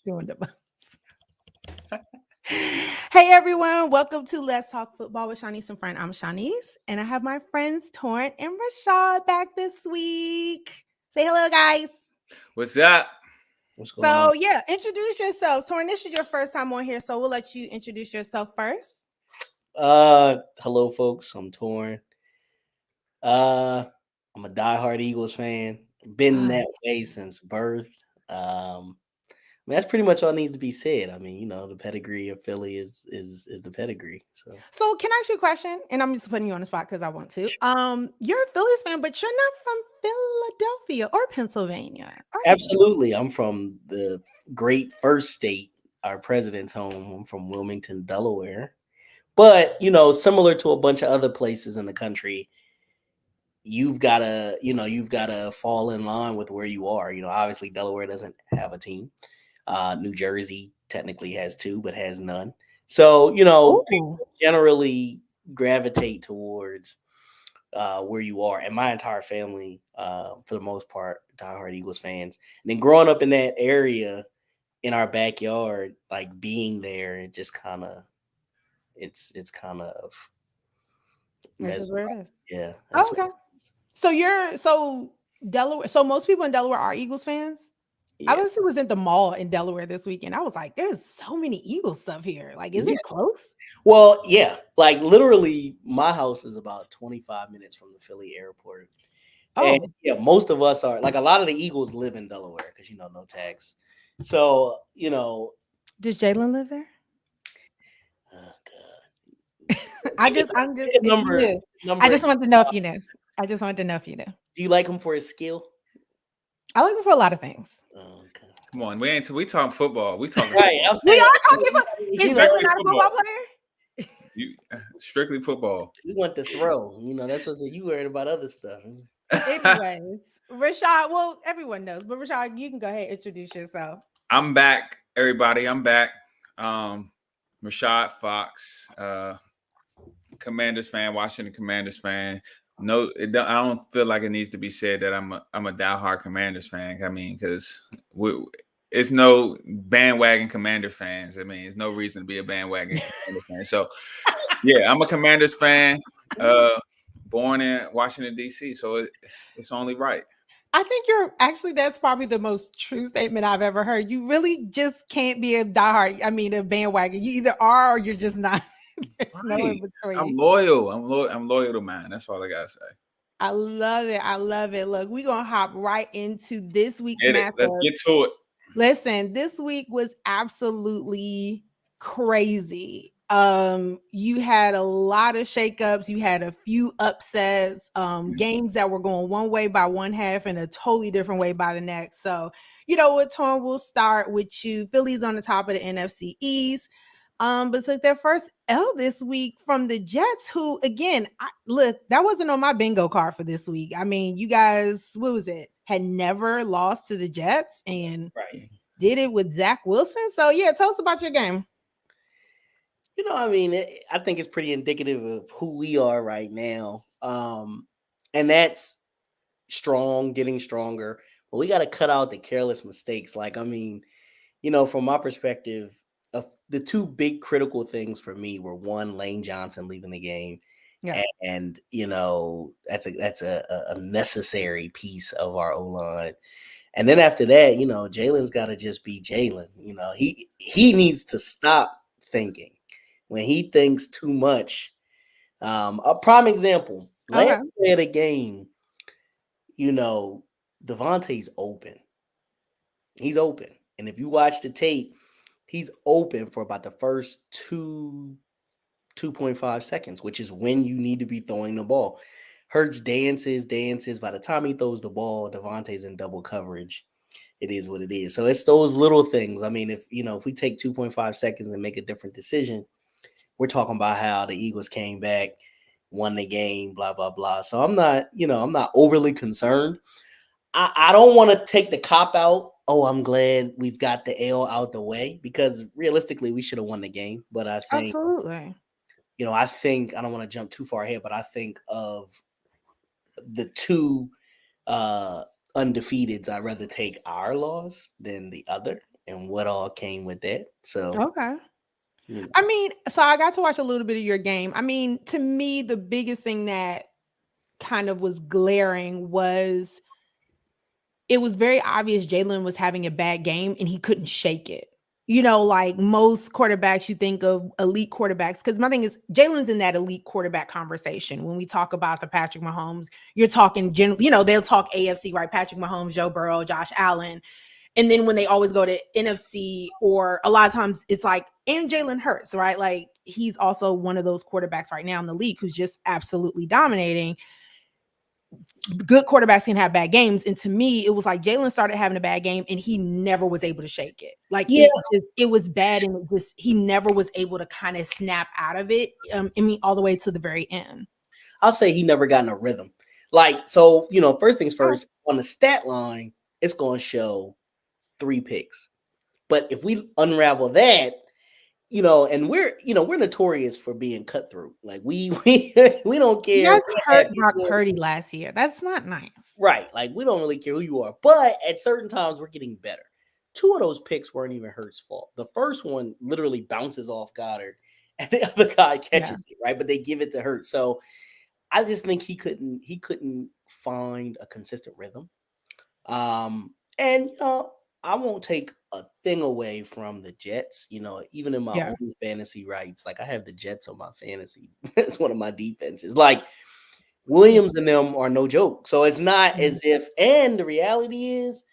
Doing the most. Hey everyone, welcome to Let's Talk Football with Sha'Niece and Friend. I'm Sha'Niece, and I have my friends Torren and Rashad back this week. Say hello, guys. What's up? What's going So on? yeah, introduce yourselves. Torren, this is your first time on here, so we'll let you introduce yourself first. Hello, folks. I'm Torren. Uh, I'm a diehard Eagles fan. Been that way since birth. That's pretty much all needs to be said. I mean, the pedigree of Philly is the pedigree. So can I ask you a question? And I'm just putting you on the spot because I want to. You're a Phillies fan, but you're not from Philadelphia or Pennsylvania, are you? Absolutely, I'm from the great first state, our president's home. I'm from Wilmington, Delaware. But similar to a bunch of other places in the country, you've gotta fall in line with where you are. Obviously Delaware doesn't have a team. New Jersey technically has two, but has none. So Oh, people generally gravitate towards where you are. And my entire family, for the most part, diehard Eagles fans. And then growing up in that area, in our backyard, like being there, it just it's kind of this is where it mesmerizing. is. Yeah, Oh, that's what. okay. So Delaware. So most people in Delaware are Eagles fans. I Yeah. was at the mall in Delaware this weekend. I was like, "There's so many Eagles stuff here. Like, is Yeah. it close?" Well, yeah, like literally, my house is about 25 minutes from the Philly airport. And Oh, yeah, most of us are like a lot of the Eagles live in Delaware because no tax. So, does Jalen live there? God. I'm just. Pick a If you number knew, I number. just wanted to know if you knew. I just wanted to know if you knew. Do you like him for his skill? I like him for a lot of things. Oh, okay. Come on, we talking football. We talking Right. football. We are talking about. Is He, Jalen Strictly not a football football. player? You strictly football. he want to throw. That's what you worried about other stuff. Anyways, Rashad. Well, everyone knows, but Rashad, you can go ahead and introduce yourself. I'm back, everybody. I'm back. Um, Rashad Fox, Commanders fan, Washington Commanders fan. No, I don't feel like it needs to be said that I'm a diehard Commanders fan. I mean, because it's no bandwagon Commander fans. I mean, there's no reason to be a bandwagon Commander fan. So, yeah, I'm a Commanders fan. Born in Washington D.C., so it's only right. I think that's probably the most true statement I've ever heard. You really just can't be a diehard. I mean, a bandwagon. You either are or you're just not. There's no in Right. I'm between. loyal. I'm loyal to mine. That's all I gotta say. I love it. I love it. Look, we're gonna hop right into this week's Get it. Let's matchup. get to it. Listen, this week was absolutely crazy. You had a lot of shakeups, you had a few upsets, games that were going one way by one half and a totally different way by the next. So, you know what, Tom, we'll start with you. Philly's on the top of the NFC East. But took their first L this week from the Jets, who again, look, that wasn't on my bingo card for this week. I mean, you guys, what was it? Had never lost to the Jets and Right. did it with Zach Wilson. So yeah, tell us about your game. I think it's pretty indicative of who we are right now. And that's strong, getting stronger. But we got to cut out the careless mistakes. From my perspective, the two big critical things for me were one, Lane Johnson leaving the game, Yeah. and that's a necessary piece of our O line. And then after that, Jalen's got to just be Jalen. He needs to stop thinking. When he thinks too much, a prime example, Okay. last play of the game, Devontae's open. He's open. And if you watch the tape, he's open for about the first 2.5 seconds, which is when you need to be throwing the ball. Hurts dances. By the time he throws the ball, Devontae's in double coverage. It is what it is. So it's those little things. I mean, if we take 2.5 seconds and make a different decision, we're talking about how the Eagles came back, won the game, blah, blah, blah. So I'm not overly concerned. I don't want to take the cop out. Oh, I'm glad we've got the L out the way, because realistically we should have won the game. But I think, Absolutely. I don't want to jump too far ahead, but I think of the two undefeateds, I'd rather take our loss than the other. and what all came with that. So, Okay. you know. I mean, so I got to watch a little bit of your game. I mean, to me, the biggest thing that kind of was glaring was it was very obvious Jalen was having a bad game and he couldn't shake it. You know, like most quarterbacks, you think of elite quarterbacks. Because my thing is, Jalen's in that elite quarterback conversation. When we talk about the Patrick Mahomes, you're talking generally, you know, they'll talk AFC, right? Patrick Mahomes, Joe Burrow, Josh Allen. And then when they always go to NFC, or a lot of times it's like, and Jalen Hurts, right? Like he's also one of those quarterbacks right now in the league who's just absolutely dominating. Good quarterbacks can have bad games. And to me, it was like Jalen started having a bad game and he never was able to shake it. Like Yeah. it was bad, and it just he never was able to kind of snap out of it. I mean, all the way to the very end. I'll say he never got in a rhythm. Like, so, you know, first things first, on the stat line, it's going to show 3 picks. But if we unravel that, you know, and we're notorious for being cutthroat. Like we don't care. You guys hurt Brock Purdy last year. That's not nice. Right. Like we don't really care who you are. But at certain times we're getting better. 2 of those picks weren't even Hurts' fault. The first one literally bounces off Goddard and the other guy catches it, right? But they give it to Hurts. So I just think he couldn't find a consistent rhythm. And you know, I won't take a thing away from the Jets. You know, even in my own fantasy rights, like I have the Jets on my fantasy. It's one of my defenses. Like Williams and them are no joke. So it's not as if, and the reality is,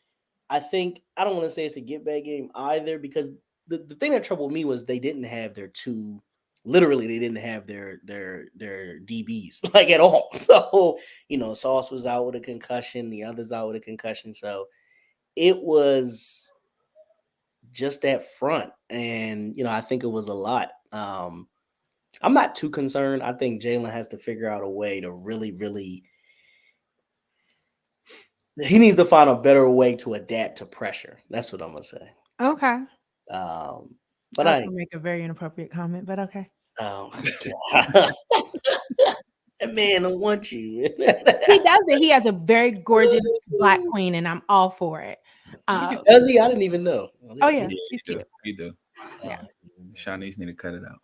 I think, I don't want to say it's a get back game either, because the thing that troubled me was they didn't have their two, literally they didn't have their DBs like at all. So, you know, Sauce was out with a concussion, the others out with a concussion. So it was just that front. And, you know, I think it was a lot. I'm not too concerned. I think Jalen has to figure out a way to really, he needs to find a better way to adapt to pressure. That's what I'm gonna say. Okay. But I was gonna make a very inappropriate comment, but okay. Oh my god. That man don't want you. He does it. He has a very gorgeous black queen, and I'm all for it. Does he? I didn't even know. Oh yeah, he's cute. He do. Yeah. Sha'Niece need to cut it out.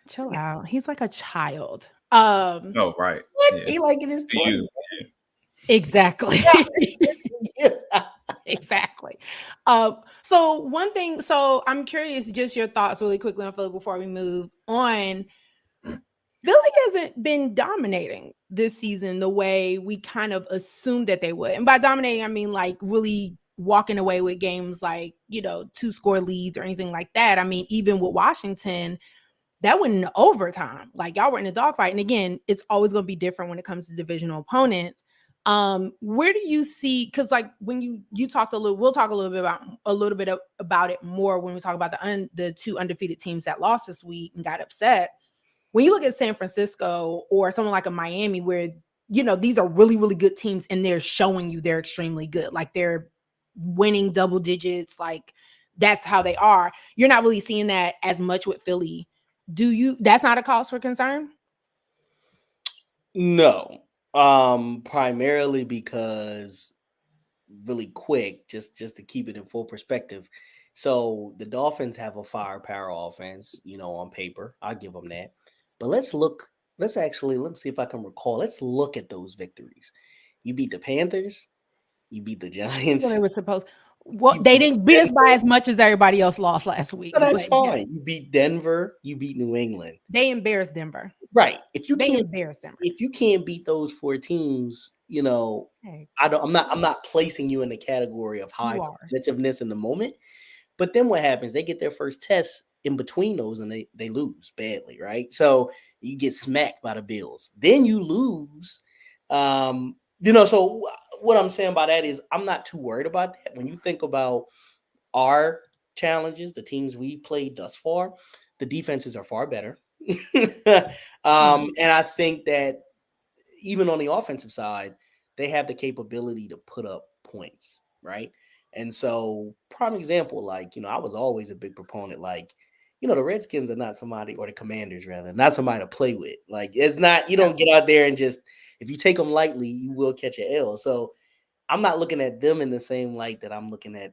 Chill out. He's like a child. Oh, right. What? Yeah. He like in his 20s. Exactly. Exactly. So one thing, so I'm curious, just your thoughts really quickly on Philly before we move on. Philly hasn't been dominating this season the way we kind of assumed that they would. And by dominating, I mean like really walking away with games like, you know, 2-score leads or anything like that. I mean, even with Washington, that went into overtime. Like y'all were in a dogfight. And again, it's always going to be different when it comes to divisional opponents. Where do you see, because like when you talked a little, we'll talk a little bit about it more when we talk about the 2 undefeated teams that lost this week and got upset. When you look at San Francisco or someone like a Miami, where, you know, these are really, really good teams and they're showing you they're extremely good. Like they're winning double digits. Like that's how they are. You're not really seeing that as much with Philly. That's not a cause for concern? No. Primarily because really quick, just to keep it in full perspective. So the Dolphins have a firepower offense, you know, on paper. I'll give them that. But let me see if I can recall. Let's look at those victories. You beat the Panthers, you beat the Giants. Well, they were supposed. Well, they didn't beat us by as much as everybody else lost last week. But that's fine. Yes. You beat Denver, you beat New England. They embarrassed Denver. Right. If you can't beat those 4 teams, you know, I'm not placing you in the category of high competitiveness in the moment. But then what happens? They get their first test in between those and they lose badly, right? So you get smacked by the Bills. Then you lose. You know, so what I'm saying by that is I'm not too worried about that. When you think about our challenges, the teams we played thus far, the defenses are far better. And I think that even on the offensive side, they have the capability to put up points, right? And so, prime example, like, you know, I was always a big proponent, like, you know, the Redskins are not somebody, or the Commanders rather, not somebody to play with. Like, it's not, you don't get out there and just, if you take them lightly, you will catch an L. So I'm not looking at them in the same light that I'm looking at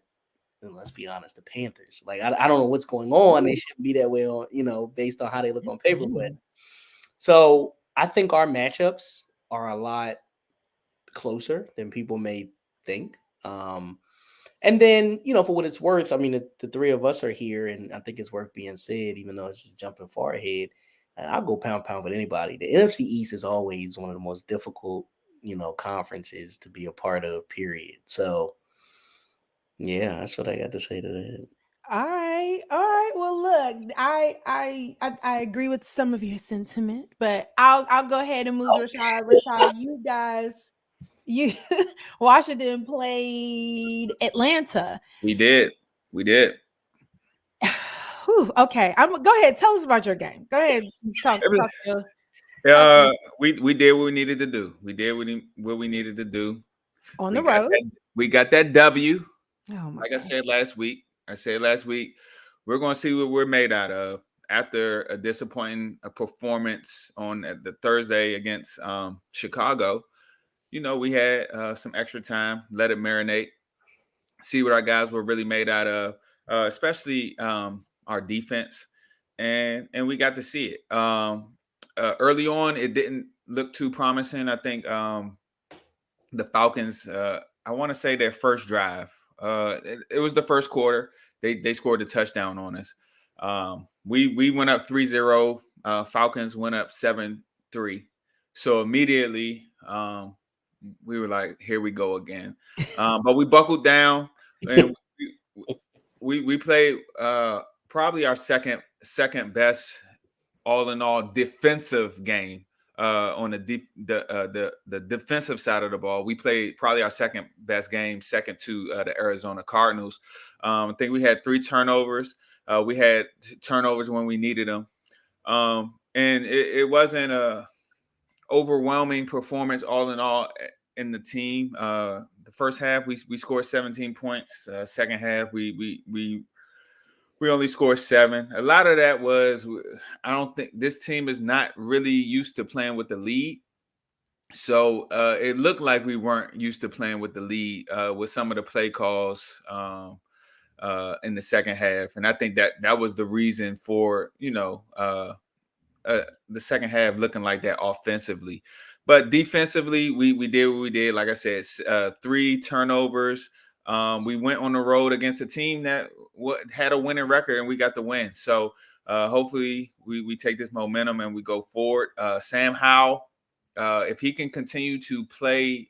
and let's be honest, the Panthers. Like I don't know what's going on. They shouldn't be that way on, based on how they look on paper. But so I think our matchups are a lot closer than people may think. And then, for what it's worth, I mean, the three of us are here, and I think it's worth being said, even though it's just jumping far ahead. And I'll go pound with anybody. The NFC East is always one of the most difficult, conferences to be a part of, period. So, yeah, that's what I got to say to that. All right. Well, look, I agree with some of your sentiment, but I'll go ahead and move to Rashad. Rashad, you Washington played Atlanta. We did. Whew, okay, go ahead. Tell us about your game. Go ahead. Talk we did what we needed to do. We did what we needed to do on the road. We got that W. Oh my like God. I said last week, we're going to see what we're made out of after a disappointing performance on the Thursday against Chicago. We had some extra time, let it marinate, see what our guys were really made out of, especially our defense, and we got to see it. Early on, it didn't look too promising. I think the Falcons, I want to say their first drive, it was the first quarter. They scored a touchdown on us. We went up 3-0. Falcons went up 7-3. So immediately we were like, here we go again. But we buckled down, and we played probably our second best all in all defensive game. On the defensive side of the ball, we played probably our second best game, second to the Arizona Cardinals. I think we had 3 turnovers. We had turnovers when we needed them, and it wasn't a overwhelming performance all in all in the team. The first half we scored 17 points. Second half we only scored 7. A lot of that was, I don't think this team is not really used to playing with the lead. So it looked like we weren't used to playing with the lead with some of the play calls in the second half. And I think that was the reason for, the second half looking like that offensively. But defensively, we did what we did. Like I said, 3 turnovers. We went on the road against a team that had a winning record, and we got the win. So hopefully we take this momentum and we go forward. Sam Howell, if he can continue to play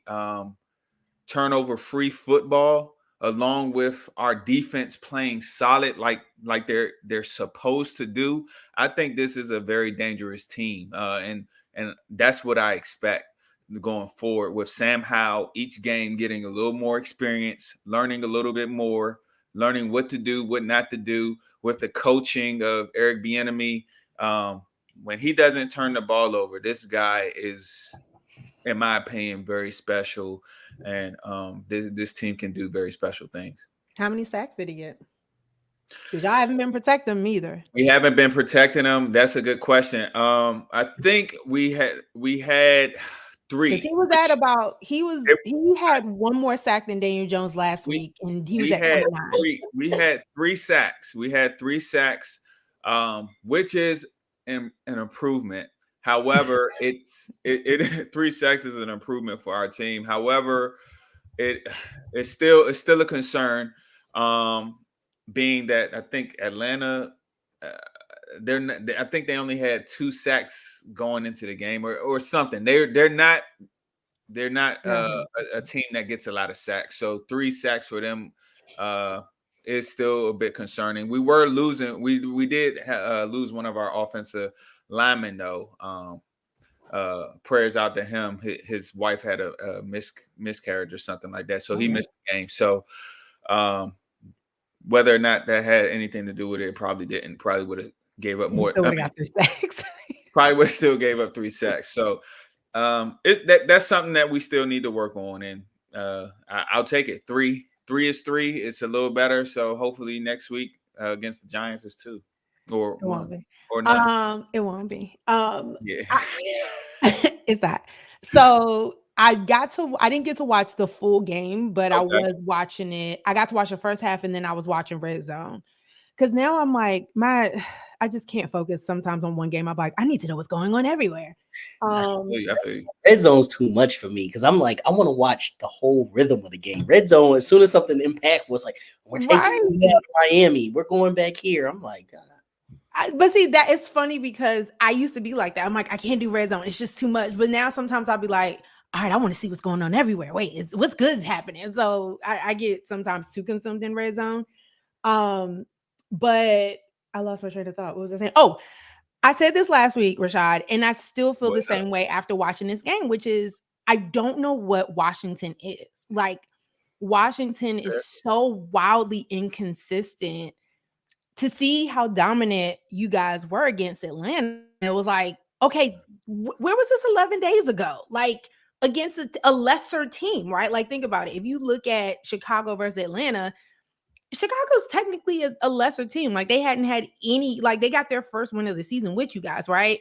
turnover-free football, along with our defense playing solid like they're supposed to do, I think this is a very dangerous team. And that's what I expect going forward with Sam Howell, each game getting a little more experience, learning a little bit more, learning what to do, what not to do, with the coaching of Eric Bieniemy. When he doesn't turn the ball over, this guy is, in my opinion, very special. And this team can do very special things. How many sacks did he get? Because y'all haven't been protecting him either. We haven't been protecting him. That's a good question. I think we had 3. Because he had 1 more sack than Daniel Jones last week, and he was at 29. We had 3 sacks. We had 3 sacks, which is an improvement. However, 3 sacks is an improvement for our team. However, it's still a concern, being that I think Atlanta, I think they only had 2 sacks going into the game or something. They're not a team that gets a lot of sacks. So 3 sacks for them is still a bit concerning. We were losing. We did lose one of our offensive linemen though. Prayers out to him. His wife had a miscarriage or something like that, so he missed the game. So whether or not that had anything to do with it, probably didn't. Probably would have gave up more. Got 3 sacks. Probably would still gave up 3 sacks. So that's something that we still need to work on, and I'll take it. 3 is 3. It's a little better. So hopefully next week against the Giants is 2 or it won't 1 be. or none. It won't be. Yeah. It's that. So I didn't get to watch the full game, but I Okay. was watching it. I got to watch the first half and then I was watching Red Zone. Cause now I'm like, I just can't focus sometimes on one game. I'm like, I need to know what's going on everywhere. I Um, feel you, I feel you. Red zone's too much for me because I'm like, I want to watch the whole rhythm of the game. Red zone, as soon as something impactful, it's like, we're taking it right. down to Miami. We're going back here. I'm like, But see, that is funny because I used to be like that. I'm like, I can't do Red Zone. It's just too much. But now sometimes I'll be like, all right, I want to see what's going on everywhere. Wait, what's good is happening. So I get sometimes too consumed in Red Zone. But I lost my train of thought. What was I saying? Oh, I said this last week, Rashad, and I still feel What the same way after watching this game, which is I don't know what Washington is. Like, Washington is so wildly inconsistent. To see how dominant you guys were against Atlanta, it was like, okay, where was this 11 days ago? Like, against a lesser team, right? Like, think about it. If you look at Chicago versus Atlanta, Chicago's technically a lesser team. Like, they hadn't had any, like, they got their first win of the season with you guys, right?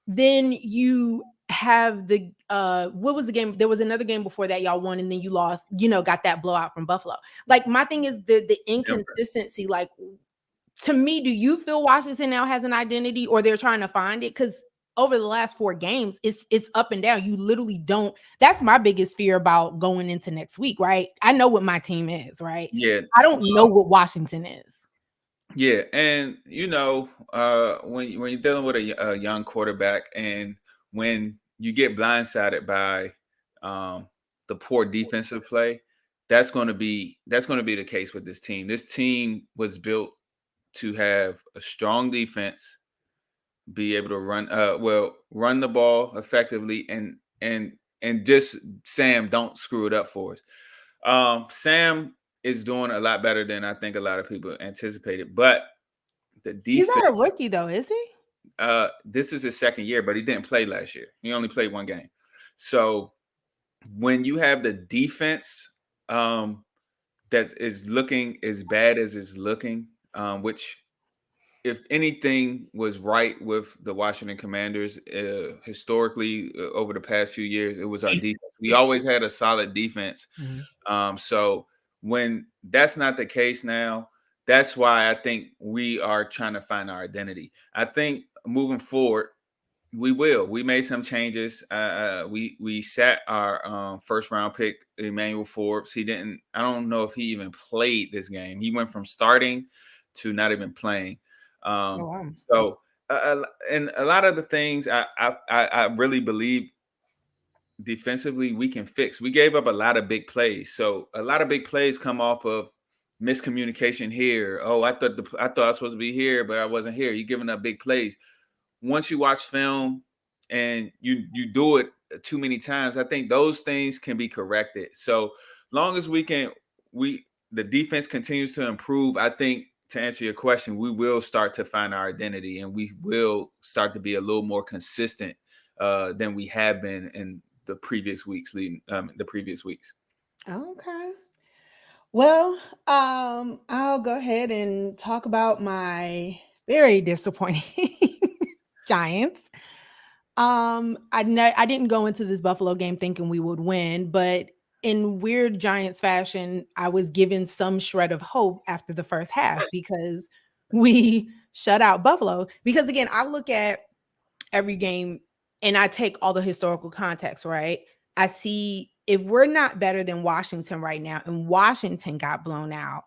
Then you have the what was the game? There was another game before that y'all won, and then you lost, got that blowout from Buffalo. Like, my thing is the inconsistency. Like, to me, do you feel Washington now has an identity or they're trying to find it? Because over the last 4 games, it's up and down. You literally don't. That's my biggest fear about going into next week, right? I know what my team is, right? Yeah. I don't know what Washington is. Yeah, and when you're dealing with a young quarterback, and when you get blindsided by the poor defensive play, that's going to be the case with this team. This team was built to have a strong defense, be able to run the ball effectively, and just Sam, don't screw it up for us. Sam is doing a lot better than I think a lot of people anticipated, but the He's not a defense, rookie though, is he? this is his second year, but he didn't play last year. He only played 1 game. So when you have the defense that is looking as bad as it's looking, which if anything was right with the Washington Commanders historically over the past few years, it was our defense. We always had a solid defense. So when that's not the case now, that's why I think we are trying to find our identity. I think moving forward, we will. We made some changes. We sat our first round pick, Emmanuel Forbes. He didn't. I don't know if he even played this game. He went from starting to not even playing. Oh, wow. So, and a lot of the things I really believe defensively we can fix. We gave up a lot of big plays. So a lot of big plays come off of miscommunication here. Oh, I thought I was supposed to be here, but I wasn't here. You're giving up big plays. Once you watch film and you do it too many times, I think those things can be corrected. So long as the defense continues to improve, I think to answer your question, we will start to find our identity and we will start to be a little more consistent than we have been in the previous weeks Okay. Well, I'll go ahead and talk about my very disappointing Giants. I didn't go into this Buffalo game thinking we would win, but in weird Giants fashion, I was given some shred of hope after the first half because we shut out Buffalo. Because again, I look at every game and I take all the historical context, right? I see if we're not better than Washington right now and Washington got blown out,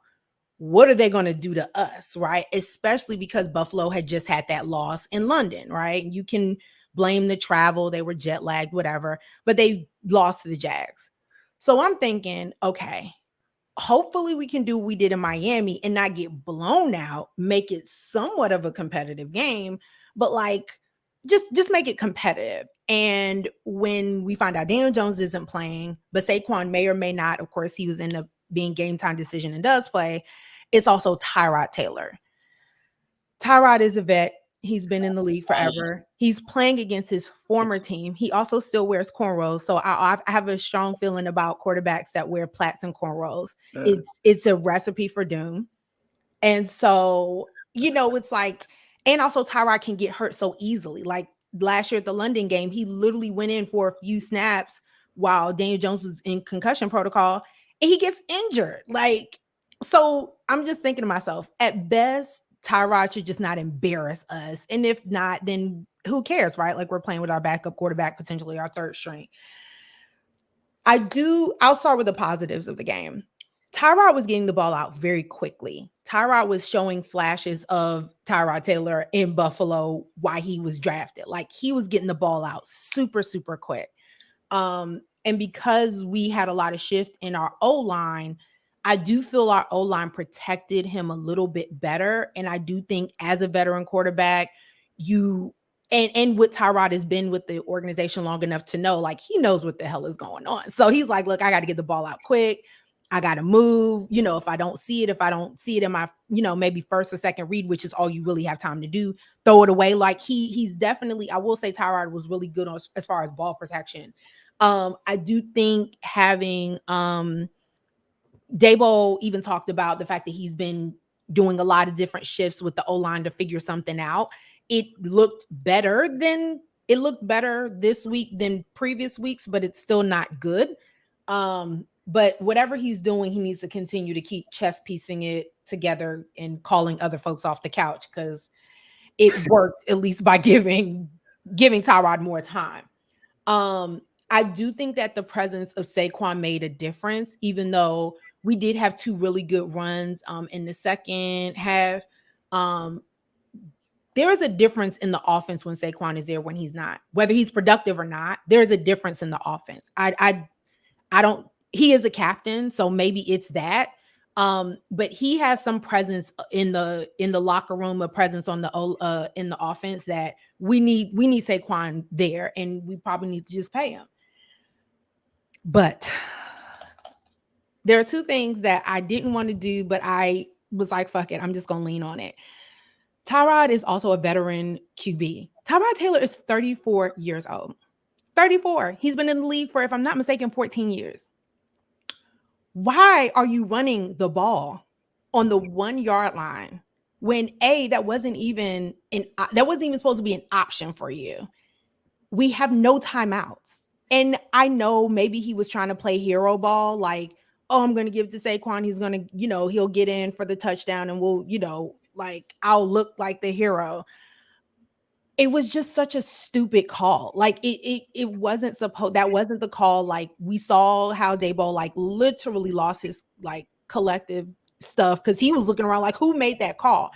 what are they going to do to us, right? Especially because Buffalo had just had that loss in London, right? You can blame the travel, they were jet lagged, whatever, but they lost to the Jags. So I'm thinking, okay, hopefully we can do what we did in Miami and not get blown out, make it somewhat of a competitive game, but like just make it competitive. And when we find out Daniel Jones isn't playing, but Saquon may or may not, of course, he was in the being game time decision and does play, it's also Tyrod Taylor. Tyrod is a vet. He's been in the league forever. He's playing against his former team. He also still wears cornrows. So I have a strong feeling about quarterbacks that wear plaits and cornrows. It's a recipe for doom. And so, it's like, and also Tyrod can get hurt so easily. Like last year at the London game, he literally went in for a few snaps while Daniel Jones was in concussion protocol, and he gets injured. Like, so I'm just thinking to myself, at best, Tyrod should just not embarrass us. And if not, then who cares, right? Like, we're playing with our backup quarterback, potentially our third string. I'll start with the positives of the game. Tyrod was getting the ball out very quickly. Tyrod was showing flashes of Tyrod Taylor in Buffalo while he was drafted. Like, he was getting the ball out super, super quick. And because we had a lot of shift in our O-line, I do feel our O-line protected him a little bit better. And I do think as a veteran quarterback, and what Tyrod has been with the organization long enough to know, like, he knows what the hell is going on. So he's like, look, I got to get the ball out quick. I got to move. If I don't see it in my, maybe first or second read, which is all you really have time to do, throw it away. Like, he's definitely, I will say Tyrod was really good as far as ball protection. I do think having Daboll even talked about the fact that he's been doing a lot of different shifts with the O-line to figure something out. It looked better this week than previous weeks, but it's still not good. But whatever he's doing, he needs to continue to keep chess piecing it together and calling other folks off the couch, because it worked, at least by giving Tyrod more time. I do think that the presence of Saquon made a difference, even though we did have two really good runs in the second half. There is a difference in the offense when Saquon is there, when he's not. Whether he's productive or not, there's a difference in the offense. He is a captain, so maybe it's that. But he has some presence in the locker room, a presence in the offense that we need Saquon there, and we probably need to just pay him. But there are two things that I didn't want to do, but I was like, fuck it, I'm just gonna lean on it. Tyrod is also a veteran QB. Tyrod Taylor is 34 years old. 34. He's been in the league for, if I'm not mistaken, 14 years. Why are you running the ball on the 1 yard line when that wasn't even supposed to be an option for you? We have no timeouts. And I know maybe he was trying to play hero ball, like, oh, I'm going to give it to Saquon. He's going to, he'll get in for the touchdown and we'll, like, I'll look like the hero. It was just such a stupid call. Like, it wasn't that wasn't the call. Like, we saw how Daboll, like, literally lost his, like, collective stuff, because he was looking around like, who made that call?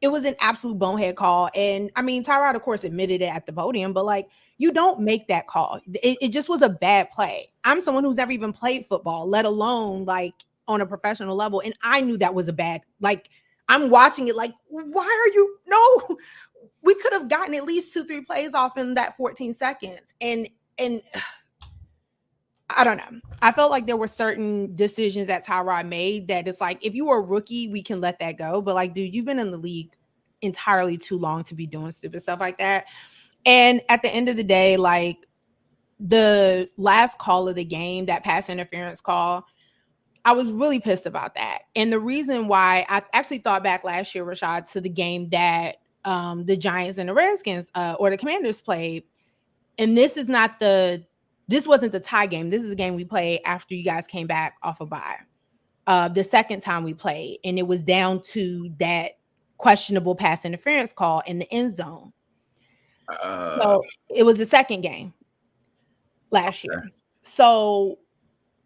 It was an absolute bonehead call. And I mean, Tyrod, of course, admitted it at the podium, but, like, you don't make that call. It just was a bad play. I'm someone who's never even played football, let alone, like, on a professional level. And I knew that was a bad, like, I'm watching it like, why are you, no, we could have gotten at least 2-3 plays off in that 14 seconds. And I don't know. I felt like there were certain decisions that Tyrod made that it's like, if you were a rookie, we can let that go. But, like, dude, you've been in the league entirely too long to be doing stupid stuff like that. And at the end of the day, like, the last call of the game, that pass interference call, I was really pissed about that. And the reason why, I actually thought back last year, Rashad, to the game that the Giants and the Redskins or the Commanders played. And this wasn't the tie game. This is a game we played after you guys came back off a bye. The second time we played, and it was down to that questionable pass interference call in the end zone. So it was the second game last year. So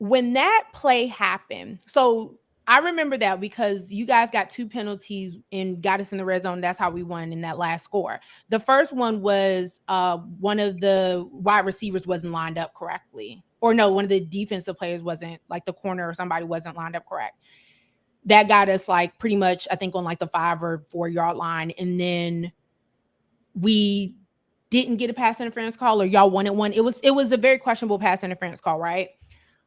when that play happened, so I remember that because you guys got 2 penalties and got us in the red zone. That's how we won in that last score. The first one was one of the wide receivers wasn't lined up correctly. Or no, one of the defensive players wasn't, like the corner or somebody wasn't lined up correct. That got us, like, pretty much, I think, on like the 5 or 4 yard line. And then we didn't get a pass interference call, or y'all wanted one. It was a very questionable pass interference call, right?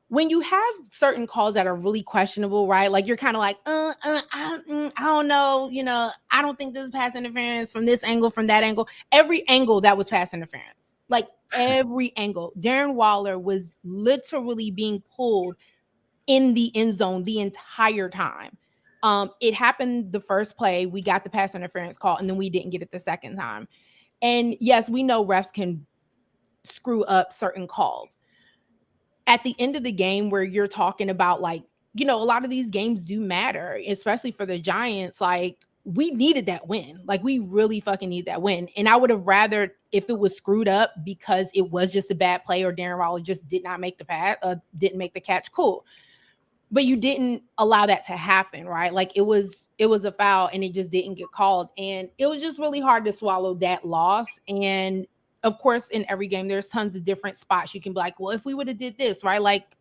When you have certain calls that are really questionable, right? Like, you're kind of like, I don't know, I don't think this is pass interference from this angle, from that angle. Every angle that was pass interference, like every angle. Darren Waller was literally being pulled in the end zone the entire time. It happened the first play, we got the pass interference call, and then we didn't get it the second time. And yes, we know refs can screw up certain calls. at the end of the game where you're talking about like, you know, a lot of these games do matter, especially for the Giants. Like, we needed that win. Like, we really fucking need that win. And I would have rather if it was screwed up because it was just a bad play or Darren Waller just did not make the pass, didn't make the catch. Cool. But you didn't allow that to happen, right? Like, it was a foul and it just didn't get called. And it was just really hard to swallow that loss. And of course, in every game, there's tons of different spots. You can be like, well, if we would have did this, right? Like,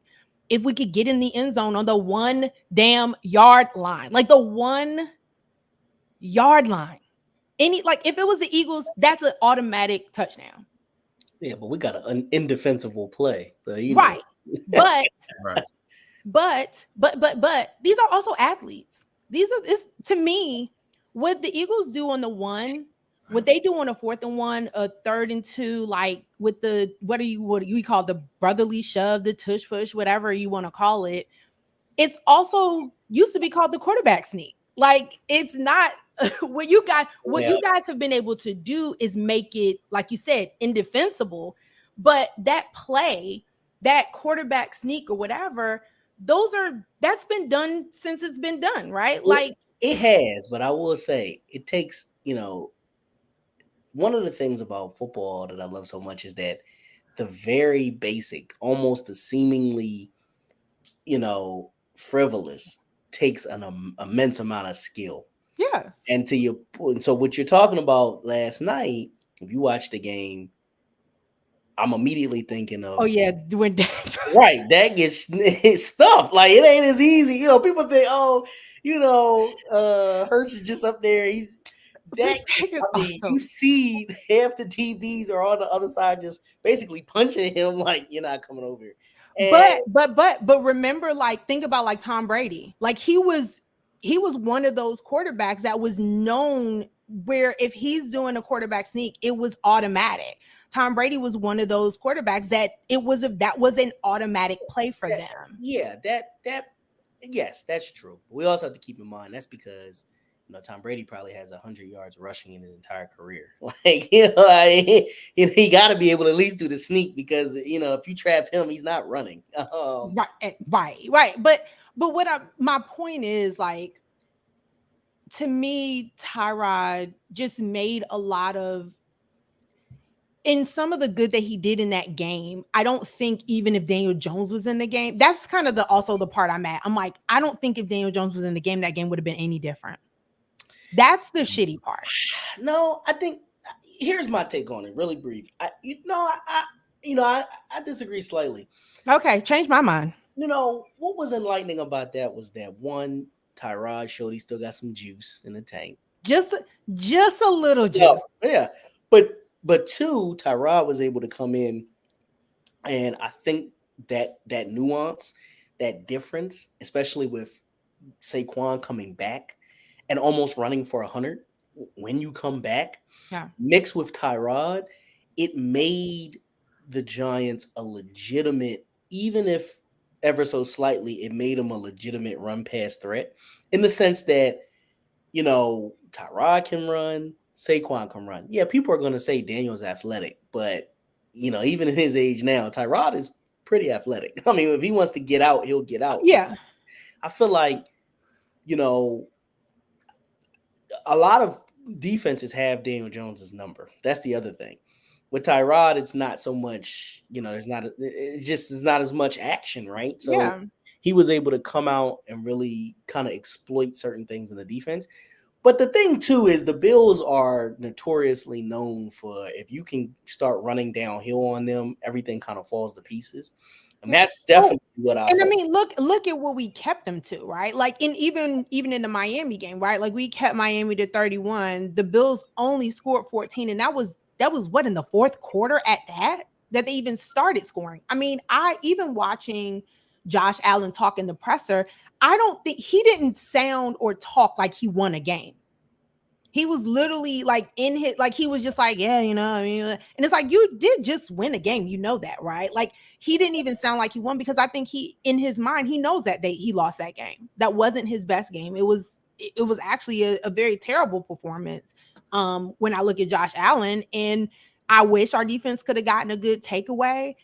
if we could get in the end zone on the 1 damn yard line, like the 1 yard line. Like, if it was the Eagles, that's an automatic touchdown. Yeah, but we got an indefensible play. So, right. But right. But these are also athletes. To me, what the Eagles do on the 1, what they do on a 4th and 1, a 3rd and 2, like with the what do you call the brotherly shove, the tush push, whatever you want to call it. It's also used to be called the quarterback sneak. Like, it's not what you guys have been able to do is make it, like you said, indefensible. But that play, that quarterback sneak or whatever, that's been done since it's been done, right? Like, it has, but I will say it takes, one of the things about football that I love so much is that the very basic, almost the seemingly, frivolous takes an immense amount of skill. Yeah. And to your point, so what you're talking about last night, if you watch the game, I'm immediately thinking of, when that right, that gets stuffed. Like, it ain't as easy. People think, Hurts is just up there. You see half the TVs are on the other side just basically punching him like, you're not coming over here. And, but remember, like, think about like Tom Brady. Like, he was one of those quarterbacks that was known where if he's doing a quarterback sneak, it was automatic. Tom Brady was one of those quarterbacks that was an automatic play for them. Yeah, yes, that's true. But we also have to keep in mind that's because Tom Brady probably has 100 yards rushing in his entire career. Like, he got to be able to at least do the sneak because if you trap him, he's not running. Right. But my point is, like, to me, Tyrod just made a lot of. In some of the good that he did in that game, I don't think even if Daniel Jones was in the game, that's kind of also the part I'm at. I'm like, I don't think if Daniel Jones was in the game, that game would have been any different. That's the shitty part. No, I think here's my take on it, really brief. I disagree slightly. Okay, change my mind. What was enlightening about that was that one, Tyrod showed he still got some juice in the tank. Just a little juice. Yeah. But two, Tyrod was able to come in, and I think that nuance, that difference, especially with Saquon coming back and almost running for 100, when you come back, mixed with Tyrod, it made the Giants a legitimate, even if ever so slightly, it made them a legitimate run pass threat in the sense that, Tyrod can run, Saquon can run. Yeah, people are going to say Daniel's athletic, but, even at his age now, Tyrod is pretty athletic. I mean, if he wants to get out, he'll get out. Yeah. I feel like, a lot of defenses have Daniel Jones's number. That's the other thing. With Tyrod, it's not so much, it's not as much action, right? So he was able to come out and really kind of exploit certain things in the defense. But the thing, too, is the Bills are notoriously known for if you can start running downhill on them, everything kind of falls to pieces. And that's definitely what I saw. And I mean, look at what we kept them to, right? Like, even in the Miami game, right? Like, we kept Miami to 31. The Bills only scored 14, and that was what, in the 4th quarter at that they even started scoring. I mean, even watching Josh Allen talk in the presser, I don't think he didn't sound or talk like he won a game. He was literally like he was just like, yeah, I mean, and it's like, you did just win a game. That, right? Like, he didn't even sound like he won because I think in his mind, he knows that he lost that game. That wasn't his best game. It was actually a very terrible performance. When I look at Josh Allen, and I wish our defense could have gotten a good takeaway.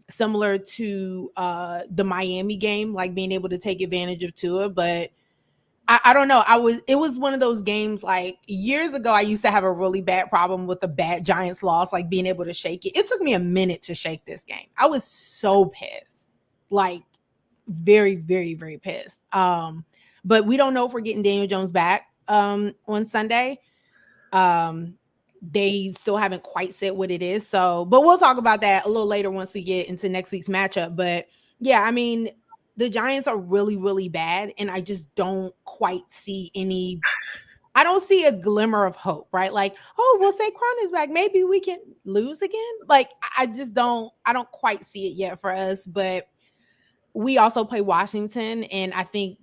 similar to the Miami game, like being able to take advantage of Tua. But I don't know. It was one of those games like years ago. I used to have a really bad problem with a bad Giants loss, like being able to shake it. It took me a minute to shake this game. I was so pissed, like very, very, very pissed. But we don't know if we're getting Daniel Jones back on Sunday. They still haven't quite said what it is. So, but we'll talk about that a little later once we get into next week's matchup. But yeah, I mean, the Giants are really, really bad, and I just don't quite see I don't see a glimmer of hope, right? Like, oh, well, Saquon is back. Maybe we can lose again. Like, I don't quite see it yet for us. But we also play Washington, and I think,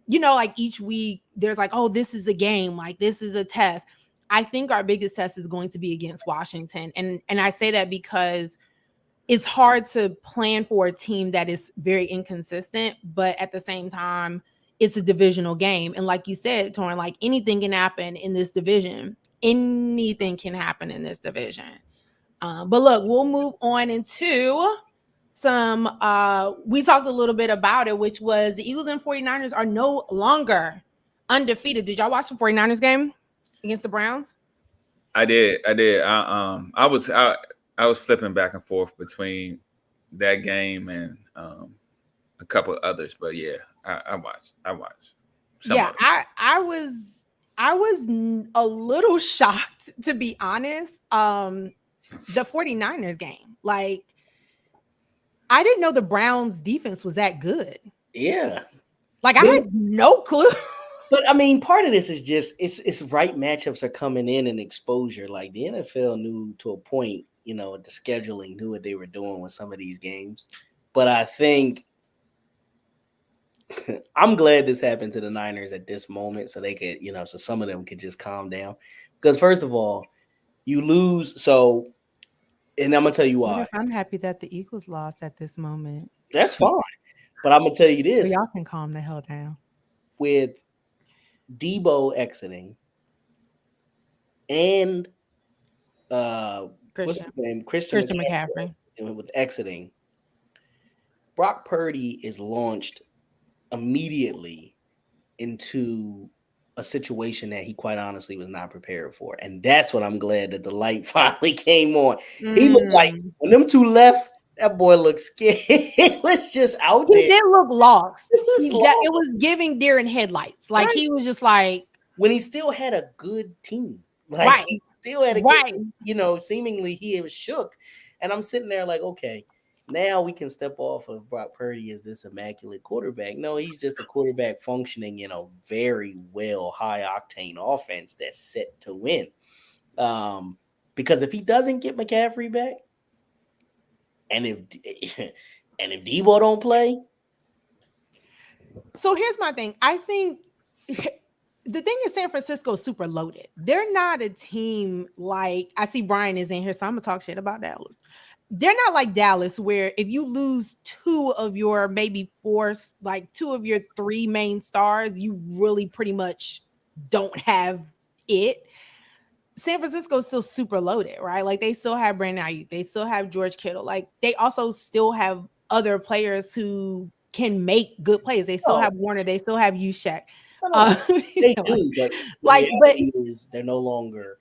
like each week there's like, oh, this is the game. Like, this is a test. I think our biggest test is going to be against Washington. And I say that because it's hard to plan for a team that is very inconsistent, but at the same time, it's a divisional game. And like you said, Torren, like anything can happen in this division. Anything can happen in this division. But look, we'll move on into some, we talked a little bit about it, which was the Eagles and 49ers are no longer undefeated. Did y'all watch the 49ers game against the Browns? I did. I was flipping back and forth between that game and a couple of others, but yeah, I watched. Yeah, I was a little shocked, to be honest. The 49ers game, like, I didn't know the Browns defense was that good. Yeah, like I had no clue. But I mean, part of this is just it's right matchups are coming in and exposure. Like the NFL knew to a point, the scheduling knew what they were doing with some of these games. But I think I'm glad this happened to the Niners at this moment, so they could, so some of them could just calm down. Because first of all, you lose, so, and I'm gonna tell you why. I'm happy that the Eagles lost at this moment. That's fine, but I'm gonna tell you this: so y'all can calm the hell down. With Debo exiting and what's his name? Christian McCaffrey. And with exiting, Brock Purdy is launched immediately into a situation that he quite honestly was not prepared for. And that's what I'm glad that the light finally came on. He looked like when them two left, that boy looked scared. It was just out there. He did look lost. It was giving deer in headlights. Like He was just like, when he still had a good team. Like right. He still had a good, seemingly he was shook. And I'm sitting there like, okay, now we can step off of Brock Purdy as this immaculate quarterback. No, he's just a quarterback functioning in a very well high octane offense that's set to win. Because if he doesn't get McCaffrey back, and if Debo don't play, so here's my thing. I think the thing is San Francisco is super loaded. They're not a team like, I see Brian is in here, so I'm gonna talk shit about Dallas. They're not like Dallas, where if you lose two of your three main stars, you really pretty much don't have it. San Francisco is still super loaded, right? Like they still have Brandon Ayuk, they still have George Kittle. Like they also still have other players who can make good plays. They still have Warner, they still have Juszczyk. They do, but they're no longer.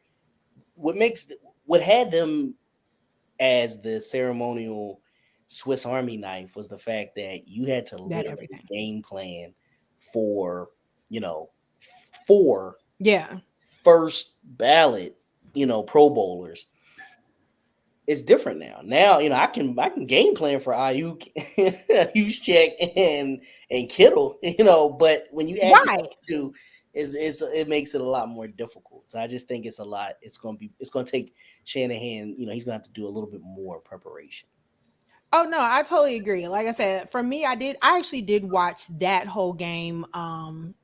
What had them as the ceremonial Swiss Army knife was the fact that you had to literally game plan for, 4 first ballot, Pro Bowlers. It's different now. Now, I can game plan for Ayuk, Juszczyk, and Kittle, but when you add to it makes it a lot more difficult. So I just think it's going to take Shanahan, he's going to have to do a little bit more preparation. Oh no, I totally agree. Like I said, for me, I actually did watch that whole game. And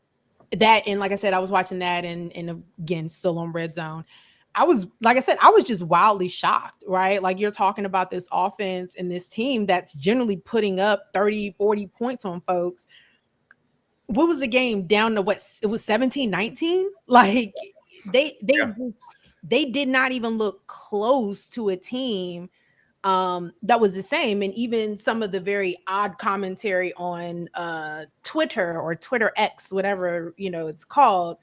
like I said, I was watching that and again, still on Red Zone. I was just wildly shocked, right? Like you're talking about this offense and this team that's generally putting up 30, 40 points on folks. What was the game down to what? It was 17-19. Like they did not even look close to a team that was the same. And even some of the very odd commentary on Twitter or Twitter X, whatever, it's called.